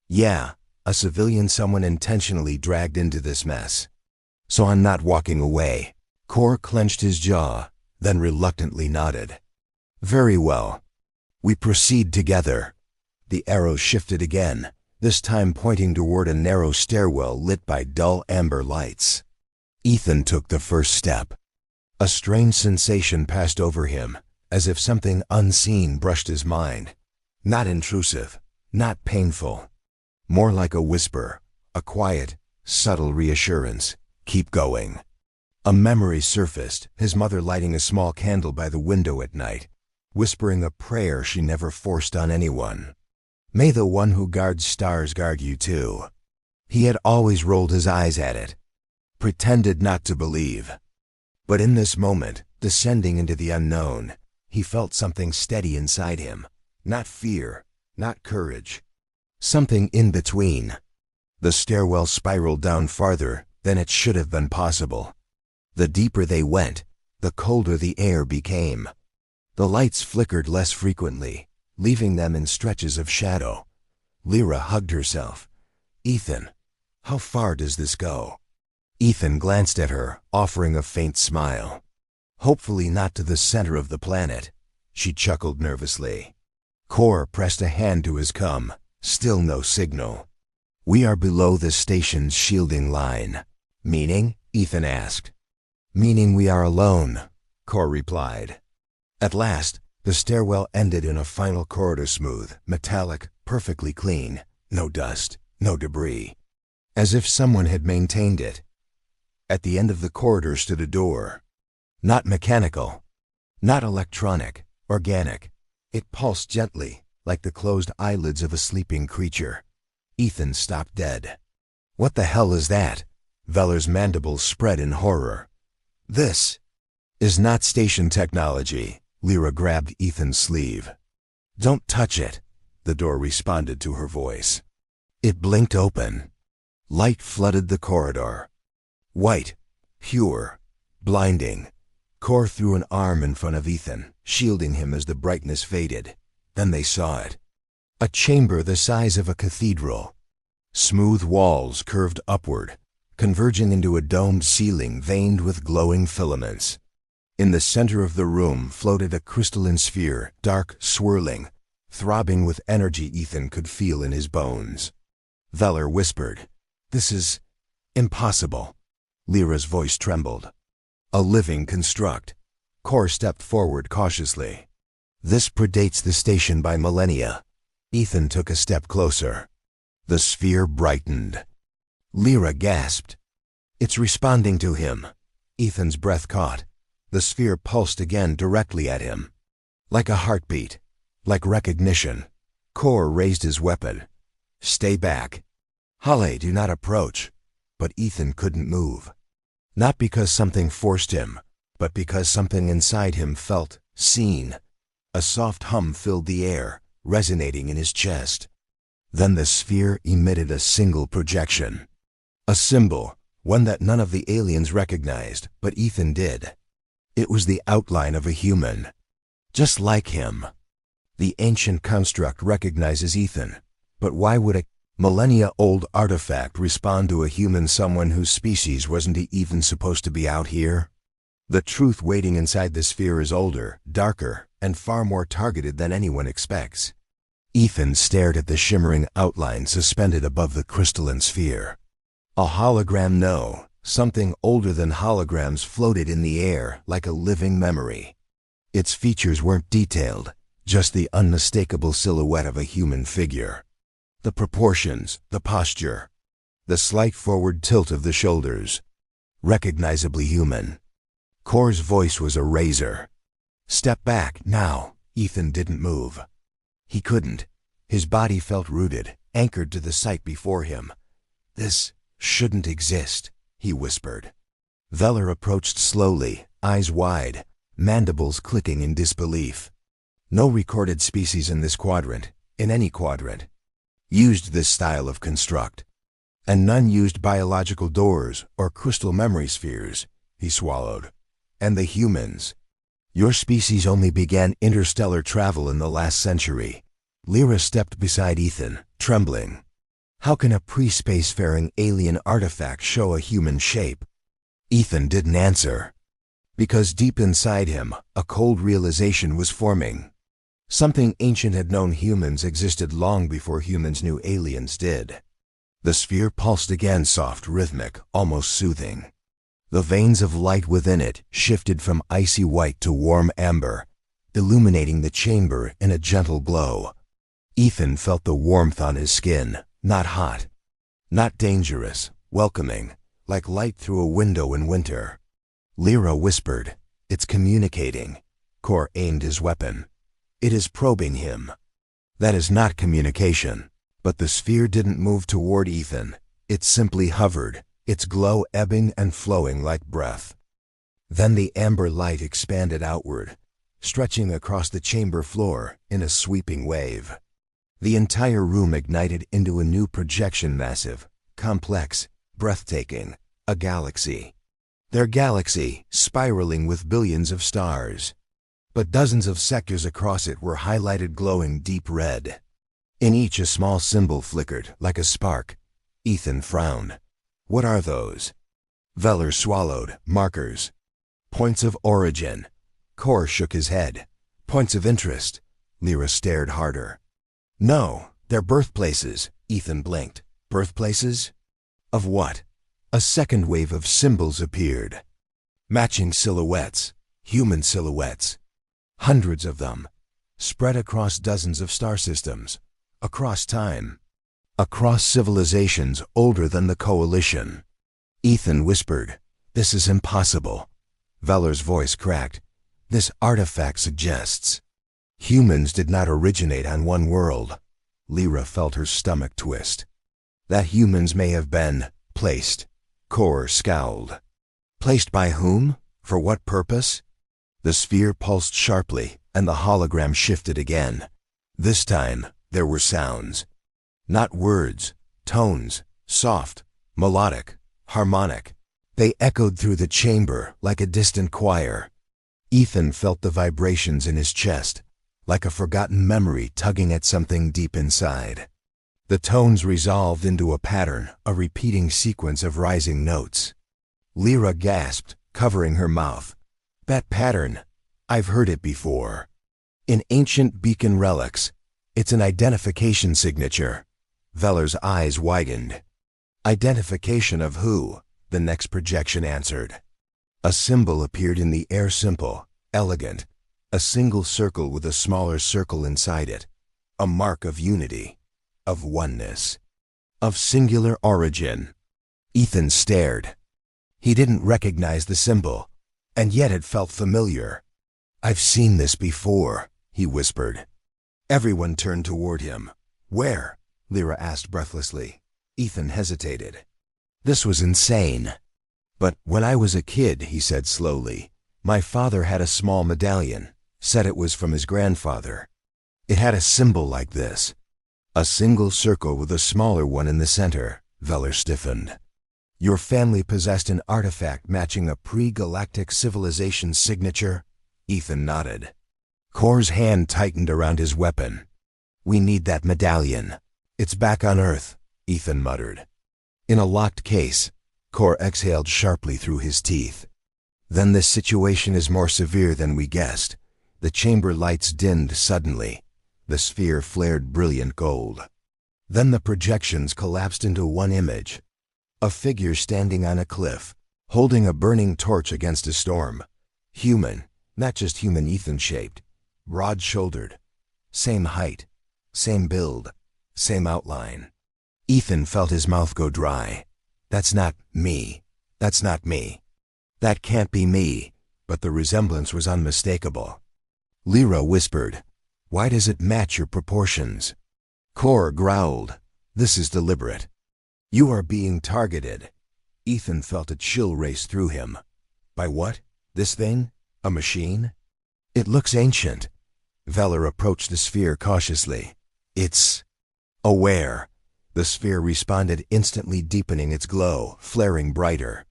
"Yeah, a civilian someone intentionally dragged into this mess. So I'm not walking away." Kor clenched his jaw, then reluctantly nodded. "Very well. We proceed together." The arrow shifted again, this time pointing toward a narrow stairwell lit by dull amber lights. Ethan took the first step. A strange sensation passed over him, as if something unseen brushed his mind. Not intrusive, not painful. More like a whisper, a quiet, subtle reassurance. "Keep going." A memory surfaced, his mother lighting a small candle by the window at night, whispering a prayer she never forced on anyone. "May the one who guards stars guard you too." He had always rolled his eyes at it, pretended not to believe. But in this moment, descending into the unknown, he felt something steady inside him. Not fear, not courage. Something in between. The stairwell spiraled down farther than it should have been possible. The deeper they went, the colder the air became. The lights flickered less frequently, leaving them in stretches of shadow. Lyra hugged herself. Ethan, how far does this go? Ethan glanced at her, offering a faint smile. Hopefully not to the center of the planet. She chuckled nervously. Kor pressed a hand to his cum. Still no signal. We are below the station's shielding line. Meaning? Ethan asked. Meaning we are alone, Kor replied. At last, the stairwell ended in a final corridor, smooth, metallic, perfectly clean. No dust, no debris. As if someone had maintained it. At the end of the corridor stood a door. Not mechanical. Not electronic. Organic. It pulsed gently, like the closed eyelids of a sleeping creature. Ethan stopped dead. What the hell is that? Veller's mandibles spread in horror. This is not station technology. Lyra grabbed Ethan's sleeve. Don't touch it, the door responded to her voice. It blinked open. Light flooded the corridor. White, pure, blinding. Kor threw an arm in front of Ethan, shielding him as the brightness faded. Then they saw it. A chamber the size of a cathedral. Smooth walls curved upward, converging into a domed ceiling veined with glowing filaments. In the center of the room floated a crystalline sphere, dark, swirling, throbbing with energy Ethan could feel in his bones. Veller whispered, "This is impossible." Lyra's voice trembled. A living construct. Kor stepped forward cautiously. This predates the station by millennia. Ethan took a step closer. The sphere brightened. Lyra gasped. It's responding to him. Ethan's breath caught. The sphere pulsed again directly at him. Like a heartbeat. Like recognition. Kor raised his weapon. Stay back. Hale, do not approach. But Ethan couldn't move. Not because something forced him, but because something inside him felt seen. A soft hum filled the air, resonating in his chest. Then the sphere emitted a single projection. A symbol, one that none of the aliens recognized, but Ethan did. It was the outline of a human. Just like him. The ancient construct recognizes Ethan, but why would a millennia-old artifact respond to a human, someone whose species wasn't even supposed to be out here? The truth waiting inside the sphere is older, darker, and far more targeted than anyone expects. Ethan stared at the shimmering outline suspended above the crystalline sphere. A hologram, no, something older than holograms floated in the air like a living memory. Its features weren't detailed, just the unmistakable silhouette of a human figure. The proportions, the posture, the slight forward tilt of the shoulders. Recognizably human. Kor's voice was a razor. Step back, now. Ethan didn't move. He couldn't. His body felt rooted, anchored to the sight before him. This shouldn't exist, he whispered. Veller approached slowly, eyes wide, mandibles clicking in disbelief. No recorded species in this quadrant, in any quadrant, used this style of construct. And none used biological doors or crystal memory spheres, he swallowed. And the humans. Your species only began interstellar travel in the last century. Lyra stepped beside Ethan, trembling. How can a pre-spacefaring alien artifact show a human shape? Ethan didn't answer. Because deep inside him, a cold realization was forming. Something ancient had known humans existed long before humans knew aliens did. The sphere pulsed again, soft, rhythmic, almost soothing. The veins of light within it shifted from icy white to warm amber, illuminating the chamber in a gentle glow. Ethan felt the warmth on his skin, not hot, not dangerous, welcoming, like light through a window in winter. Lyra whispered, "It's communicating." Kor aimed his weapon. "It is probing him." That is not communication. But the sphere didn't move toward Ethan. It simply hovered, its glow ebbing and flowing like breath. Then the amber light expanded outward, stretching across the chamber floor in a sweeping wave. The entire room ignited into a new projection, massive, complex, breathtaking, a galaxy. Their galaxy, spiraling with billions of stars. But dozens of sectors across it were highlighted glowing deep red. In each a small symbol flickered like a spark. Ethan frowned. What are those? Veller swallowed. Markers. Points of origin. Kor shook his head. Points of interest. Lyra stared harder. No, they're birthplaces. Ethan blinked. Birthplaces? Of what? A second wave of symbols appeared. Matching silhouettes. Human silhouettes. Hundreds of them. Spread across dozens of star systems. Across time. Across civilizations older than the Coalition. Ethan whispered, "This is impossible." Veller's voice cracked. "This artifact suggests humans did not originate on one world." Lyra felt her stomach twist. That humans may have been placed. Kor scowled. Placed by whom? For what purpose? The sphere pulsed sharply, and the hologram shifted again. This time, there were sounds. Not words, tones, soft, melodic, harmonic. They echoed through the chamber like a distant choir. Ethan felt the vibrations in his chest, like a forgotten memory tugging at something deep inside. The tones resolved into a pattern, a repeating sequence of rising notes. Lyra gasped, covering her mouth. That pattern, I've heard it before. In ancient beacon relics, it's an identification signature. Veller's eyes widened. Identification of who? The next projection answered. A symbol appeared in the air, simple, elegant. A single circle with a smaller circle inside it. A mark of unity. Of oneness. Of singular origin. Ethan stared. He didn't recognize the symbol, and yet it felt familiar. I've seen this before, he whispered. Everyone turned toward him. Where? Lyra asked breathlessly. Ethan hesitated. This was insane. But when I was a kid, he said slowly, my father had a small medallion, said it was from his grandfather. It had a symbol like this. A single circle with a smaller one in the center. Veller stiffened. Your family possessed an artifact matching a pre-galactic civilization signature? Ethan nodded. Kor's hand tightened around his weapon. We need that medallion. It's back on Earth, Ethan muttered. In a locked case. Kor exhaled sharply through his teeth. Then this situation is more severe than we guessed. The chamber lights dimmed suddenly. The sphere flared brilliant gold. Then the projections collapsed into one image. A figure standing on a cliff, holding a burning torch against a storm. Human, not just human Ethan-shaped. Broad-shouldered. Same height. Same build. Same outline. Ethan felt his mouth go dry. That's not me. That's not me. That can't be me. But the resemblance was unmistakable. Lyra whispered, why does it match your proportions? Kor growled, this is deliberate. You are being targeted. Ethan felt a chill race through him. By what? This thing? A machine? It looks ancient. Veller approached the sphere cautiously. It's aware. The sphere responded, instantly deepening its glow, flaring brighter.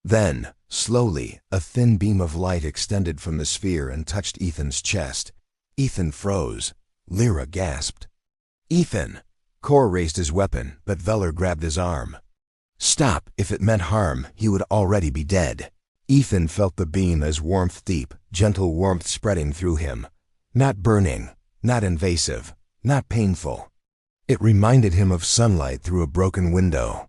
Then, slowly, a thin beam of light extended from the sphere and touched Ethan's chest. Ethan froze. Lyra gasped. Ethan! Kor raised his weapon, but Veller grabbed his arm. Stop! If it meant harm, he would already be dead. Ethan felt the beam as warmth deep, gentle warmth spreading through him. Not burning, not invasive, not painful. It reminded him of sunlight through a broken window.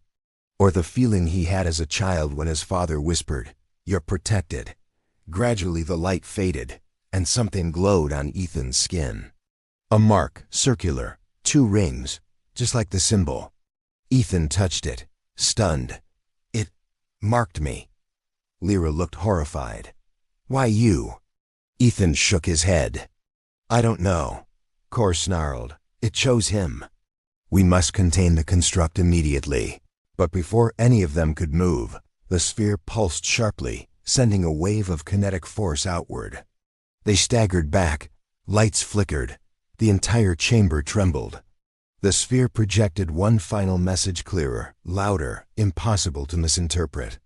Or the feeling he had as a child when his father whispered, "You're protected." Gradually the light faded, and something glowed on Ethan's skin. A mark, circular, 2 rings, just like the symbol. Ethan touched it, stunned. It marked me. Lyra looked horrified. Why you? Ethan shook his head. I don't know. Kor snarled. It chose him. We must contain the construct immediately. But before any of them could move, the sphere pulsed sharply, sending a wave of kinetic force outward. They staggered back, lights flickered, the entire chamber trembled. The sphere projected one final message clearer, louder, impossible to misinterpret.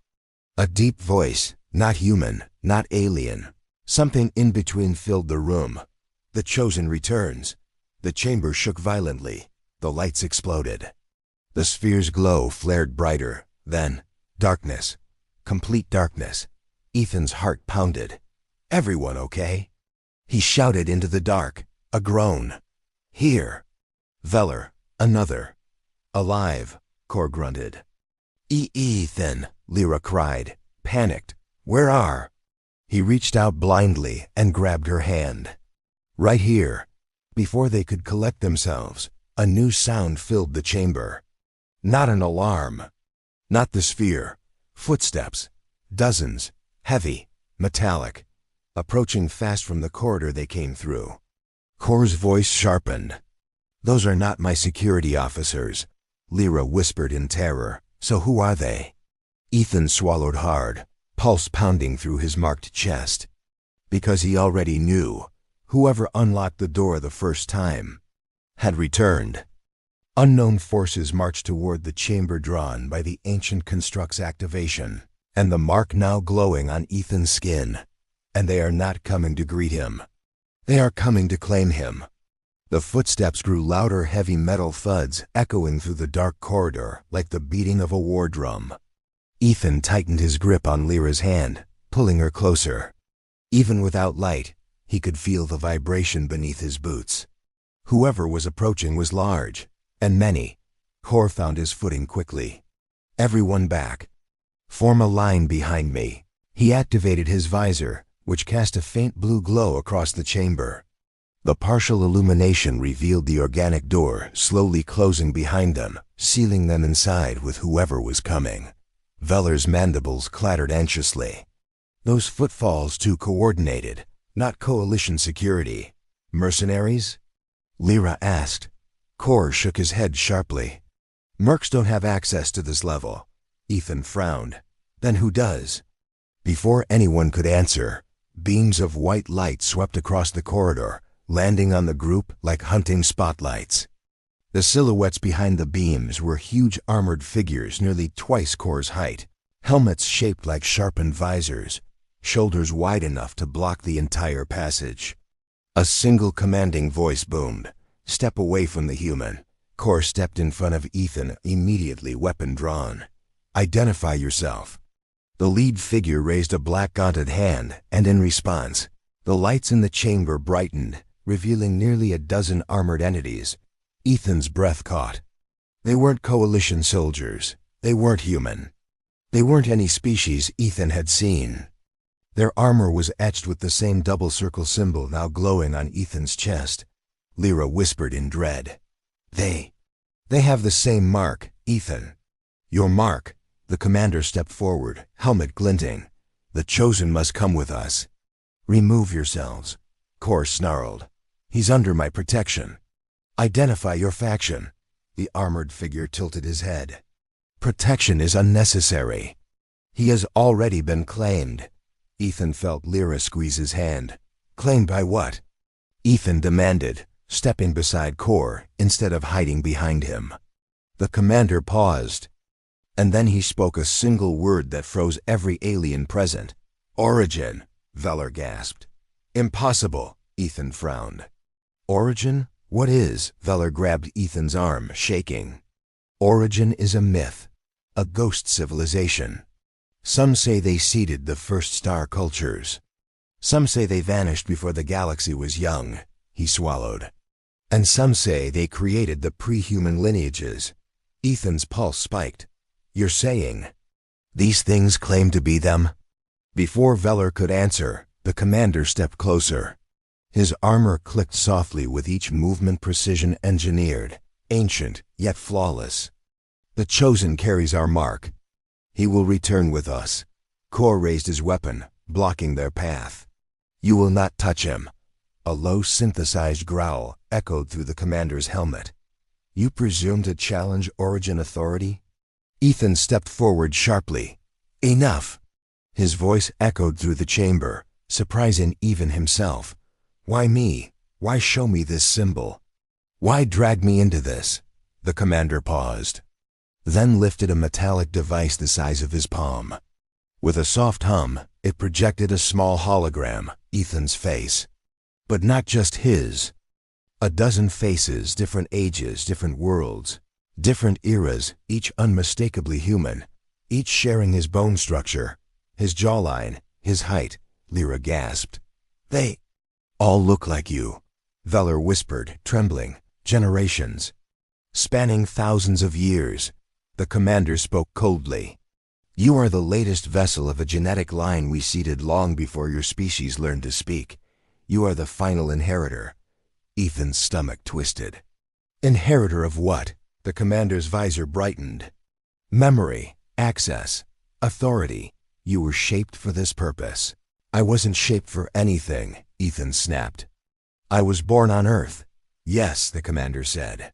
A deep voice, not human, not alien. Something in between filled the room. The Chosen returns. The chamber shook violently. The lights exploded. The sphere's glow flared brighter. Then, darkness. Complete darkness. Ethan's heart pounded. "Everyone okay?" He shouted into the dark. A groan. "Here." "Veller, another." "Alive," Kor grunted. Ethan," Lyra cried, panicked. "Where are?" He reached out blindly and grabbed her hand. "Right here." Before they could collect themselves, a new sound filled the chamber. Not an alarm. Not the sphere. Footsteps. Dozens. Heavy. Metallic. Approaching fast from the corridor they came through. Kor's voice sharpened. "Those are not my security officers," Lyra whispered in terror. "So who are they?" Ethan swallowed hard, pulse pounding through his marked chest. Because he already knew. Whoever unlocked the door the first time had returned. Unknown forces marched toward the chamber drawn by the ancient construct's activation, and the mark now glowing on Ethan's skin. And they are not coming to greet him. They are coming to claim him. The footsteps grew louder, heavy metal thuds echoing through the dark corridor like the beating of a war drum. Ethan tightened his grip on Lyra's hand, pulling her closer. Even without light, he could feel the vibration beneath his boots. Whoever was approaching was large, and many. Kor found his footing quickly. "Everyone back. Form a line behind me." He activated his visor, which cast a faint blue glow across the chamber. The partial illumination revealed the organic door slowly closing behind them, sealing them inside with whoever was coming. Veller's mandibles clattered anxiously. Those footfalls too coordinated, not coalition security. "Mercenaries?" Lyra asked. Kor shook his head sharply. "Mercs don't have access to this level." Ethan frowned. "Then who does?" Before anyone could answer, beams of white light swept across the corridor, landing on the group like hunting spotlights. The silhouettes behind the beams were huge armored figures nearly twice Kor's height, helmets shaped like sharpened visors, shoulders wide enough to block the entire passage. A single commanding voice boomed, "Step away from the human." Kor stepped in front of Ethan, immediately weapon drawn. "Identify yourself." The lead figure raised a black gaunted hand, and in response, the lights in the chamber brightened, revealing nearly a dozen armored entities. Ethan's breath caught. They weren't coalition soldiers. They weren't human. They weren't any species Ethan had seen. Their armor was etched with the same double circle symbol now glowing on Ethan's chest. Lyra whispered in dread. They have the same mark, Ethan." "Your mark." The commander stepped forward, helmet glinting. "The Chosen must come with us." "Remove yourselves," Kor snarled. "He's under my protection." "Identify your faction." The armored figure tilted his head. "Protection is unnecessary. He has already been claimed." Ethan felt Lyra squeeze his hand. "Claimed by what?" Ethan demanded, stepping beside Kor instead of hiding behind him. The commander paused, and then he spoke a single word that froze every alien present. "Origin," Veller gasped. "Impossible," Ethan frowned. "Origin? What is?" Veller grabbed Ethan's arm, shaking. "Origin is a myth, a ghost civilization. Some say they seeded the first star cultures. Some say they vanished before the galaxy was young," he swallowed. "And some say they created the pre-human lineages." Ethan's pulse spiked. "You're saying these things claim to be them?" Before Veller could answer, the commander stepped closer. His armor clicked softly with each movement, precision engineered, ancient yet flawless. "The Chosen carries our mark. He will return with us." Kor raised his weapon, blocking their path. "You will not touch him." A low synthesized growl echoed through the commander's helmet. "You presume to challenge Origin authority?" Ethan stepped forward sharply. "Enough." His voice echoed through the chamber, surprising even himself. Why me? Why show me this symbol? Why drag me into this? The commander paused, then lifted a metallic device the size of his palm. With a soft hum, it projected a small hologram, Ethan's face. But not just his. A dozen faces, different ages, different worlds, different eras, each unmistakably human, each sharing his bone structure, his jawline, his height. Lyra gasped. They all look like you, Veller whispered, trembling. Generations. Spanning thousands of years. The commander spoke coldly. You are the latest vessel of a genetic line we seeded long before your species learned to speak. You are the final inheritor. Ethan's stomach twisted. Inheritor of what? The commander's visor brightened. Memory, access, authority. You were shaped for this purpose. I wasn't shaped for anything, Ethan snapped. I was born on Earth. Yes, the commander said.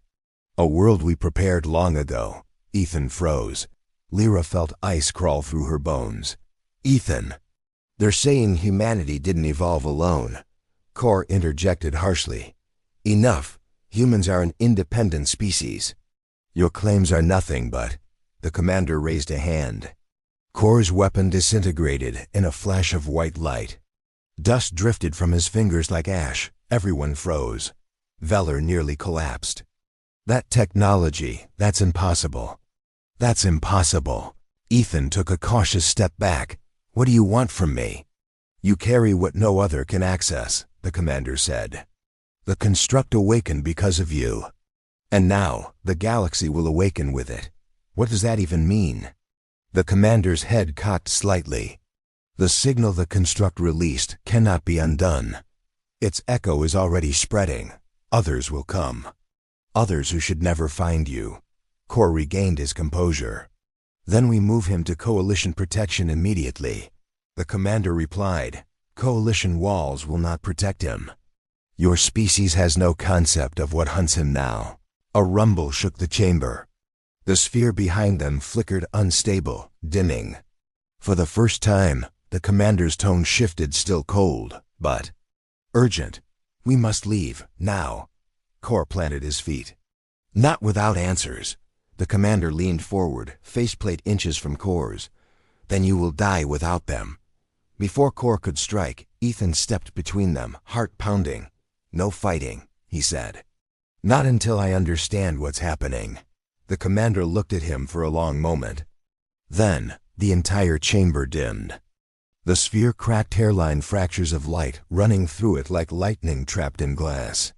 A world we prepared long ago. Ethan froze. Lyra felt ice crawl through her bones. Ethan. They're saying humanity didn't evolve alone. Kor interjected harshly. Enough. Humans are an independent species. Your claims are nothing but... The commander raised a hand. Kor's weapon disintegrated in a flash of white light. Dust drifted from his fingers like ash. Everyone froze. Veller nearly collapsed. That technology, that's impossible. That's impossible. Ethan took a cautious step back. What do you want from me? You carry what no other can access, the commander said. The construct awakened because of you. And now, the galaxy will awaken with it. What does that even mean? The commander's head cocked slightly. The signal the construct released cannot be undone. Its echo is already spreading. Others will come. Others who should never find you. Kor regained his composure. Then we move him to Coalition protection immediately. The commander replied, Coalition walls will not protect him. Your species has no concept of what hunts him now. A rumble shook the chamber. The sphere behind them flickered unstable, dimming. For the first time, the commander's tone shifted, still cold, but urgent. We must leave, now. Kor planted his feet. Not without answers. The commander leaned forward, faceplate inches from Kor's. Then you will die without them. Before Kor could strike, Ethan stepped between them, heart pounding. No fighting, he said. Not until I understand what's happening. The commander looked at him for a long moment. Then, the entire chamber dimmed. The sphere cracked hairline fractures of light running through it like lightning trapped in glass.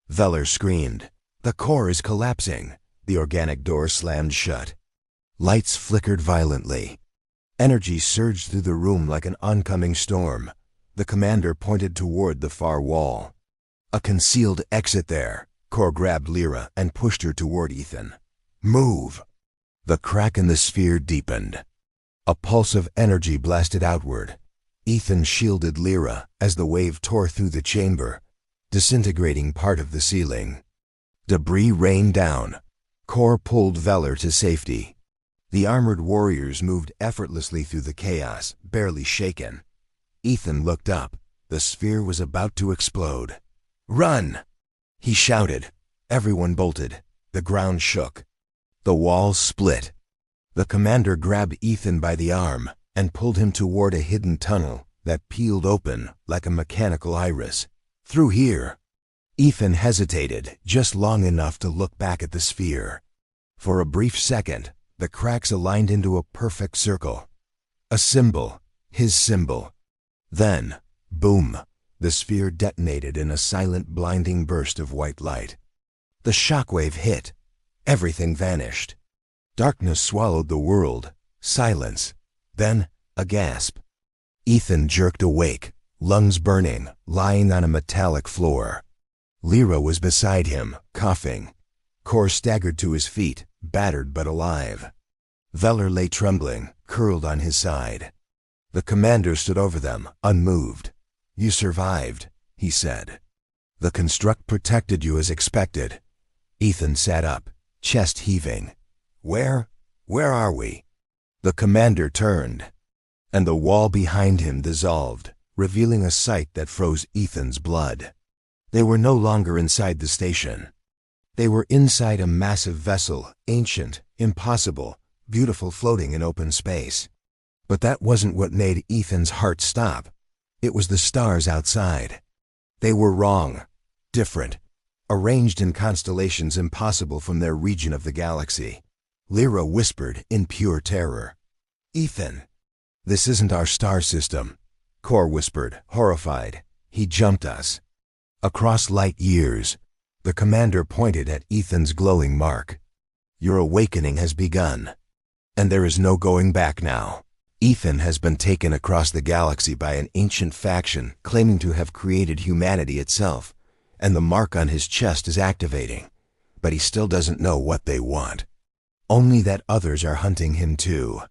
Veller screamed. The core is collapsing. The organic door slammed shut. Lights flickered violently. Energy surged through the room like an oncoming storm. The commander pointed toward the far wall. A concealed exit there. Kor grabbed Lyra and pushed her toward Ethan. Move! The crack in the sphere deepened. A pulse of energy blasted outward. Ethan shielded Lyra as the wave tore through the chamber, disintegrating part of the ceiling. Debris rained down. Kor pulled Veller to safety. The armored warriors moved effortlessly through the chaos, barely shaken. Ethan looked up. The sphere was about to explode. Run! He shouted. Everyone bolted. The ground shook. The walls split. The commander grabbed Ethan by the arm and pulled him toward a hidden tunnel that peeled open like a mechanical iris. Through here. Ethan hesitated just long enough to look back at the sphere. For a brief second, the cracks aligned into a perfect circle. A symbol, his symbol. Then, boom, the sphere detonated in a silent, blinding burst of white light. The shockwave hit. Everything vanished. Darkness swallowed the world. Silence. Then, a gasp. Ethan jerked awake, lungs burning, lying on a metallic floor. Lyra was beside him, coughing. Kor staggered to his feet, battered but alive. Veller lay trembling, curled on his side. The commander stood over them, unmoved. You survived, he said. The construct protected you as expected. Ethan sat up, chest heaving. Where are we? The commander turned. and the wall behind him dissolved, revealing a sight that froze Ethan's blood. They were no longer inside the station. They were inside a massive vessel, ancient, impossible, beautiful, floating in open space. But that wasn't what made Ethan's heart stop. It was the stars outside. They were wrong, different, arranged in constellations impossible from their region of the galaxy. Lyra whispered in pure terror. "Ethan, this isn't our star system," Kor whispered, horrified. "He jumped us." Across light years, the commander pointed at Ethan's glowing mark. "Your awakening has begun, and there is no going back now. Ethan has been taken across the galaxy by an ancient faction claiming to have created humanity itself, and the mark on his chest is activating, but he still doesn't know what they want. Only that others are hunting him too."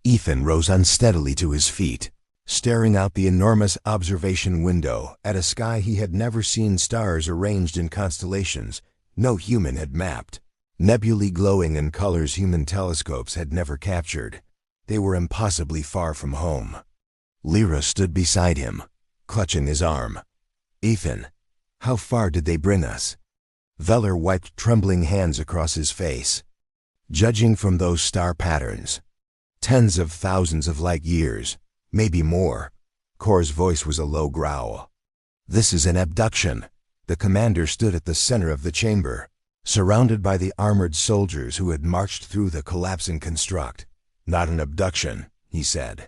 Ethan rose unsteadily to his feet, staring out the enormous observation window at a sky he had never seen, stars arranged in constellations no human had mapped, nebulae glowing in colors human telescopes had never captured. They were impossibly far from home. Lyra stood beside him, clutching his arm. "Ethan, how far did they bring us?" Veller wiped trembling hands across his face. "Judging from those star patterns, tens of thousands of light years, maybe more." Kor's voice was a low growl. "This is an abduction." The commander stood at the center of the chamber, surrounded by the armored soldiers who had marched through the collapsing construct. "Not an abduction," he said.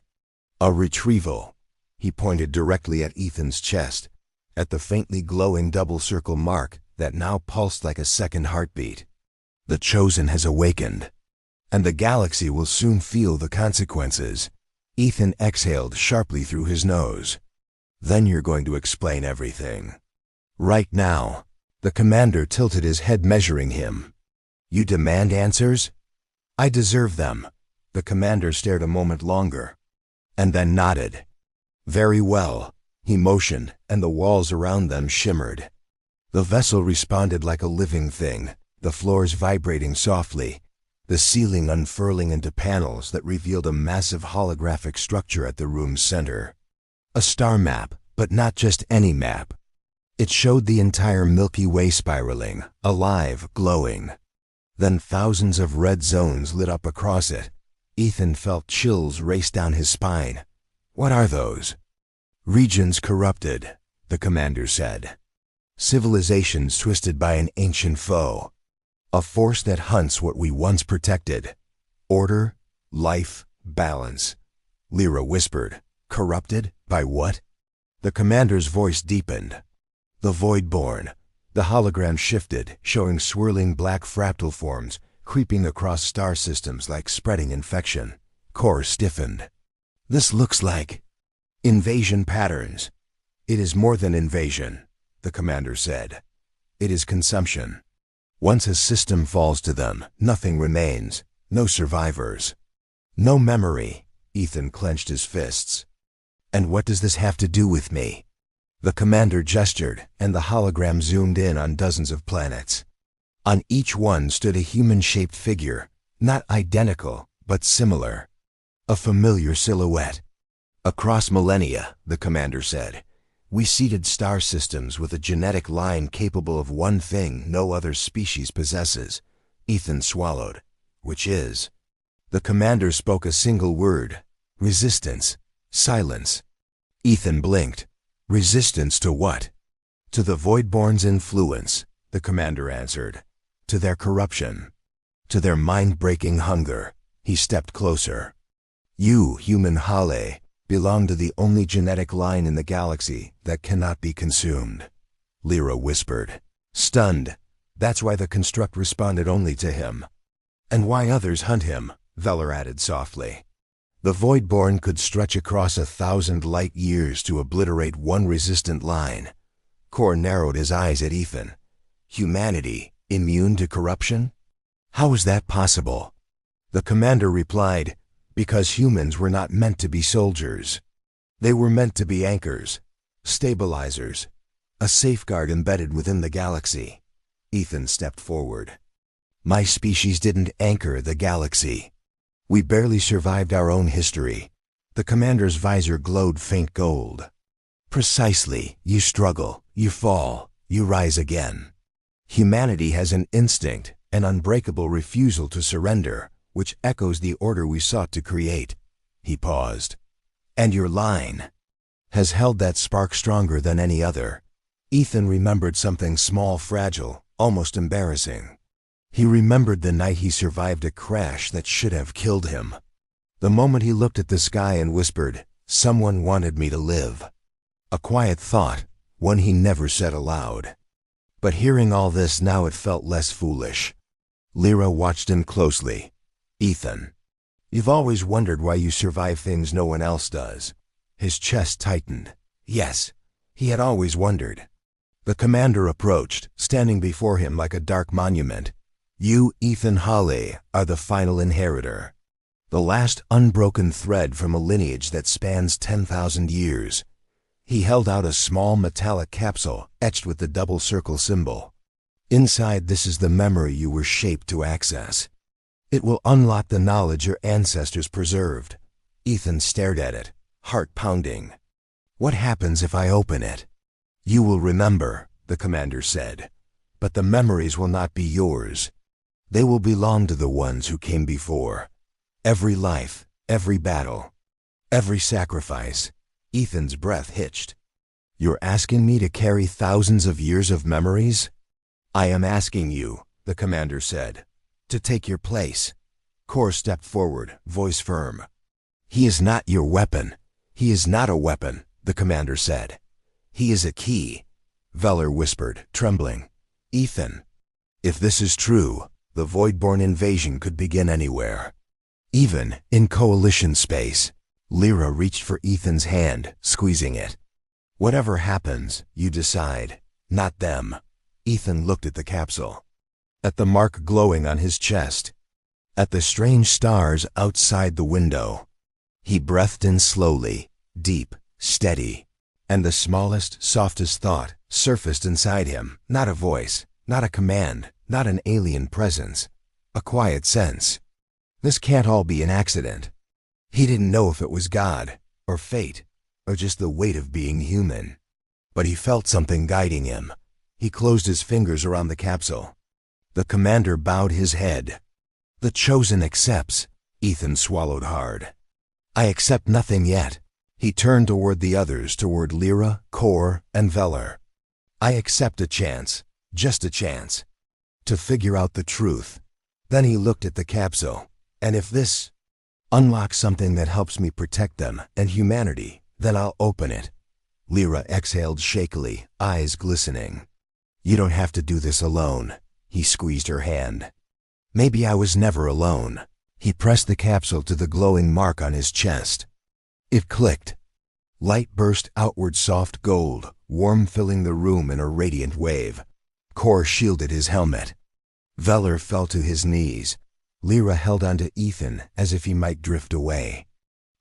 "A retrieval." He pointed directly at Ethan's chest, at the faintly glowing double circle mark that now pulsed like a second heartbeat. "The Chosen has awakened, and the galaxy will soon feel the consequences." Ethan exhaled sharply through his nose. "Then you're going to explain everything." "Right now." The commander tilted his head, measuring him. "You demand answers?" "I deserve them." The commander stared a moment longer, and then nodded. "Very well." He motioned, and the walls around them shimmered. The vessel responded like a living thing, the floors vibrating softly, the ceiling unfurling into panels that revealed a massive holographic structure at the room's center. A star map, but not just any map. It showed the entire Milky Way spiraling, alive, glowing. Then thousands of red zones lit up across it. Ethan felt chills race down his spine. "What are those?" "Regions corrupted," the commander said. "Civilizations twisted by an ancient foe. A force that hunts what we once protected. Order, life, balance." Lyra whispered. "Corrupted? By what?" The commander's voice deepened. "The Voidborn." The hologram shifted, showing swirling black fractal forms creeping across star systems like spreading infection. Kor stiffened. "This looks like invasion patterns." "It is more than invasion," the commander said. "It is consumption. Once a system falls to them, nothing remains, no survivors. No memory." Ethan clenched his fists. "And what does this have to do with me?" The commander gestured, and the hologram zoomed in on dozens of planets. On each one stood a human-shaped figure, not identical, but similar. A familiar silhouette. "Across millennia," the commander said, "we seeded star systems with a genetic line capable of one thing no other species possesses." Ethan swallowed. "Which is?" The commander spoke a single word. "Resistance." Silence. Ethan blinked. "Resistance to what?" "To the Voidborn's influence," the commander answered. "To their corruption. To their mind-breaking hunger." He stepped closer. "You, human Hale, belong to the only genetic line in the galaxy that cannot be consumed," Lyra whispered. Stunned. "That's why the construct responded only to him." "And why others hunt him," Veller added softly. "The Voidborn could stretch across 1,000 light years to obliterate one resistant line." Kor narrowed his eyes at Ethan. "Humanity, immune to corruption? How is that possible?" The commander replied, "Because humans were not meant to be soldiers. They were meant to be anchors, stabilizers, a safeguard embedded within the galaxy." Ethan stepped forward. "My species didn't anchor the galaxy. We barely survived our own history. The commander's visor glowed faint gold. Precisely. You struggle, you fall, you rise again. Humanity has an instinct, an unbreakable refusal to surrender, which echoes the order we sought to create. He paused. And your line has held that spark stronger than any other. Ethan remembered something small, fragile, almost embarrassing. He remembered the night he survived a crash that should have killed him. The moment he looked at the sky and whispered, "Someone wanted me to live." A quiet thought, one he never said aloud. But hearing all this now, it felt less foolish. Lyra watched him closely. "Ethan, you've always wondered why you survive things no one else does." His chest tightened. Yes, he had always wondered. The commander approached, standing before him like a dark monument. "You, Ethan Hale, are the final inheritor. The last unbroken thread from a lineage that spans 10,000 years. He held out a small metallic capsule etched with the double circle symbol. "Inside, this is the memory you were shaped to access. It will unlock the knowledge your ancestors preserved." Ethan stared at it, heart pounding. "What happens if I open it?" "You will remember," the commander said, "but the memories will not be yours. They will belong to the ones who came before. Every life, every battle, every sacrifice." Ethan's breath hitched. "You're asking me to carry thousands of years of memories?" "I am asking you," the commander said, "to take your place." Kor stepped forward, voice firm. "He is not your weapon. He is not a weapon," the commander said. "He is a key," Veller whispered, trembling. "Ethan, if this is true, the Voidborn invasion could begin anywhere. Even in Coalition space." Lyra reached for Ethan's hand, squeezing it. "Whatever happens, you decide, not them." Ethan looked at the capsule, at the mark glowing on his chest, at the strange stars outside the window. He breathed in slowly, deep, steady, and the smallest, softest thought surfaced inside him. Not a voice, not a command, not an alien presence. A quiet sense. This can't all be an accident. He didn't know if it was God, or fate, or just the weight of being human. But he felt something guiding him. He closed his fingers around the capsule. The commander bowed his head. "The Chosen accepts." Ethan swallowed hard. "I accept nothing yet." He turned toward the others, toward Lyra, Kor, and Veller. "I accept a chance, just a chance, to figure out the truth." Then he looked at the capsule. "And if this unlocks something that helps me protect them and humanity, then I'll open it." Lyra exhaled shakily, eyes glistening. "You don't have to do this alone." He squeezed her hand. "Maybe I was never alone." He pressed the capsule to the glowing mark on his chest. It clicked. Light burst outward, soft gold, warm, filling the room in a radiant wave. Kor shielded his helmet. Veller fell to his knees. Lyra held onto Ethan as if he might drift away.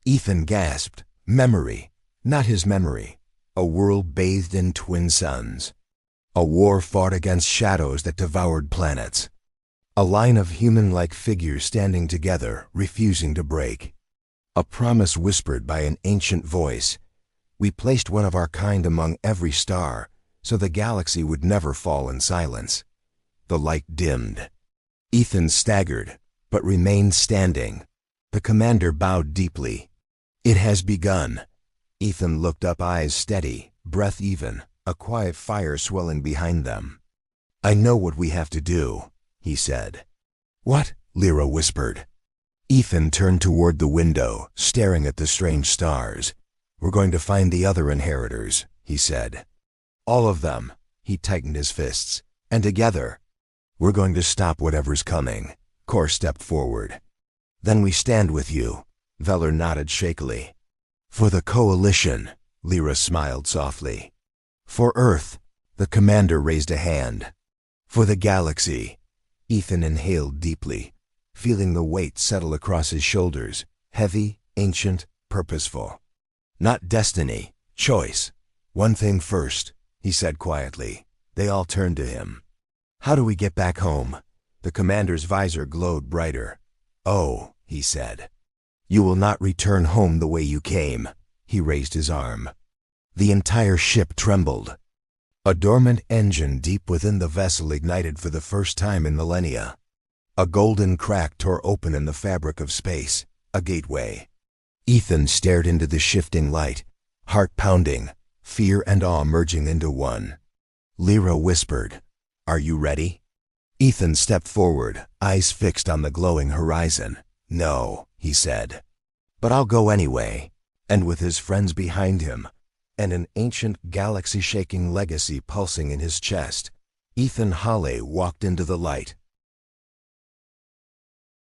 Ethan gasped. Memory. Not his memory. A world bathed in twin suns. A war fought against shadows that devoured planets. A line of human-like figures standing together, refusing to break. A promise whispered by an ancient voice. We placed one of our kind among every star, so the galaxy would never fall in silence. The light dimmed. Ethan staggered, but remained standing. The commander bowed deeply. "It has begun." Ethan looked up, eyes steady, breath even, a quiet fire swelling behind them. "I know what we have to do," he said. "What?" Lyra whispered. Ethan turned toward the window, staring at the strange stars. "We're going to find the other inheritors," he said. "All of them." He tightened his fists. "And together, we're going to stop whatever's coming." Kor stepped forward. "Then we stand with you." Veller nodded shakily. "For the Coalition," Lyra smiled softly. "For Earth," the commander raised a hand. "For the galaxy." Ethan inhaled deeply, feeling the weight settle across his shoulders, heavy, ancient, purposeful. "Not destiny, choice. One thing first," he said quietly. They all turned to him. "How do we get back home?" The commander's visor glowed brighter. "Oh," he said. You will not return home the way you came. He raised his arm. The entire ship trembled. A dormant engine deep within the vessel ignited for the first time in millennia. A golden crack tore open in the fabric of space, a gateway. Ethan stared into the shifting light, heart pounding, fear and awe merging into one. Lyra whispered, "Are you ready?" Ethan stepped forward, eyes fixed on the glowing horizon. "No," he said. "But I'll go anyway." And with his friends behind him, and an ancient galaxy-shaking legacy pulsing in his chest, Ethan Hale walked into the light,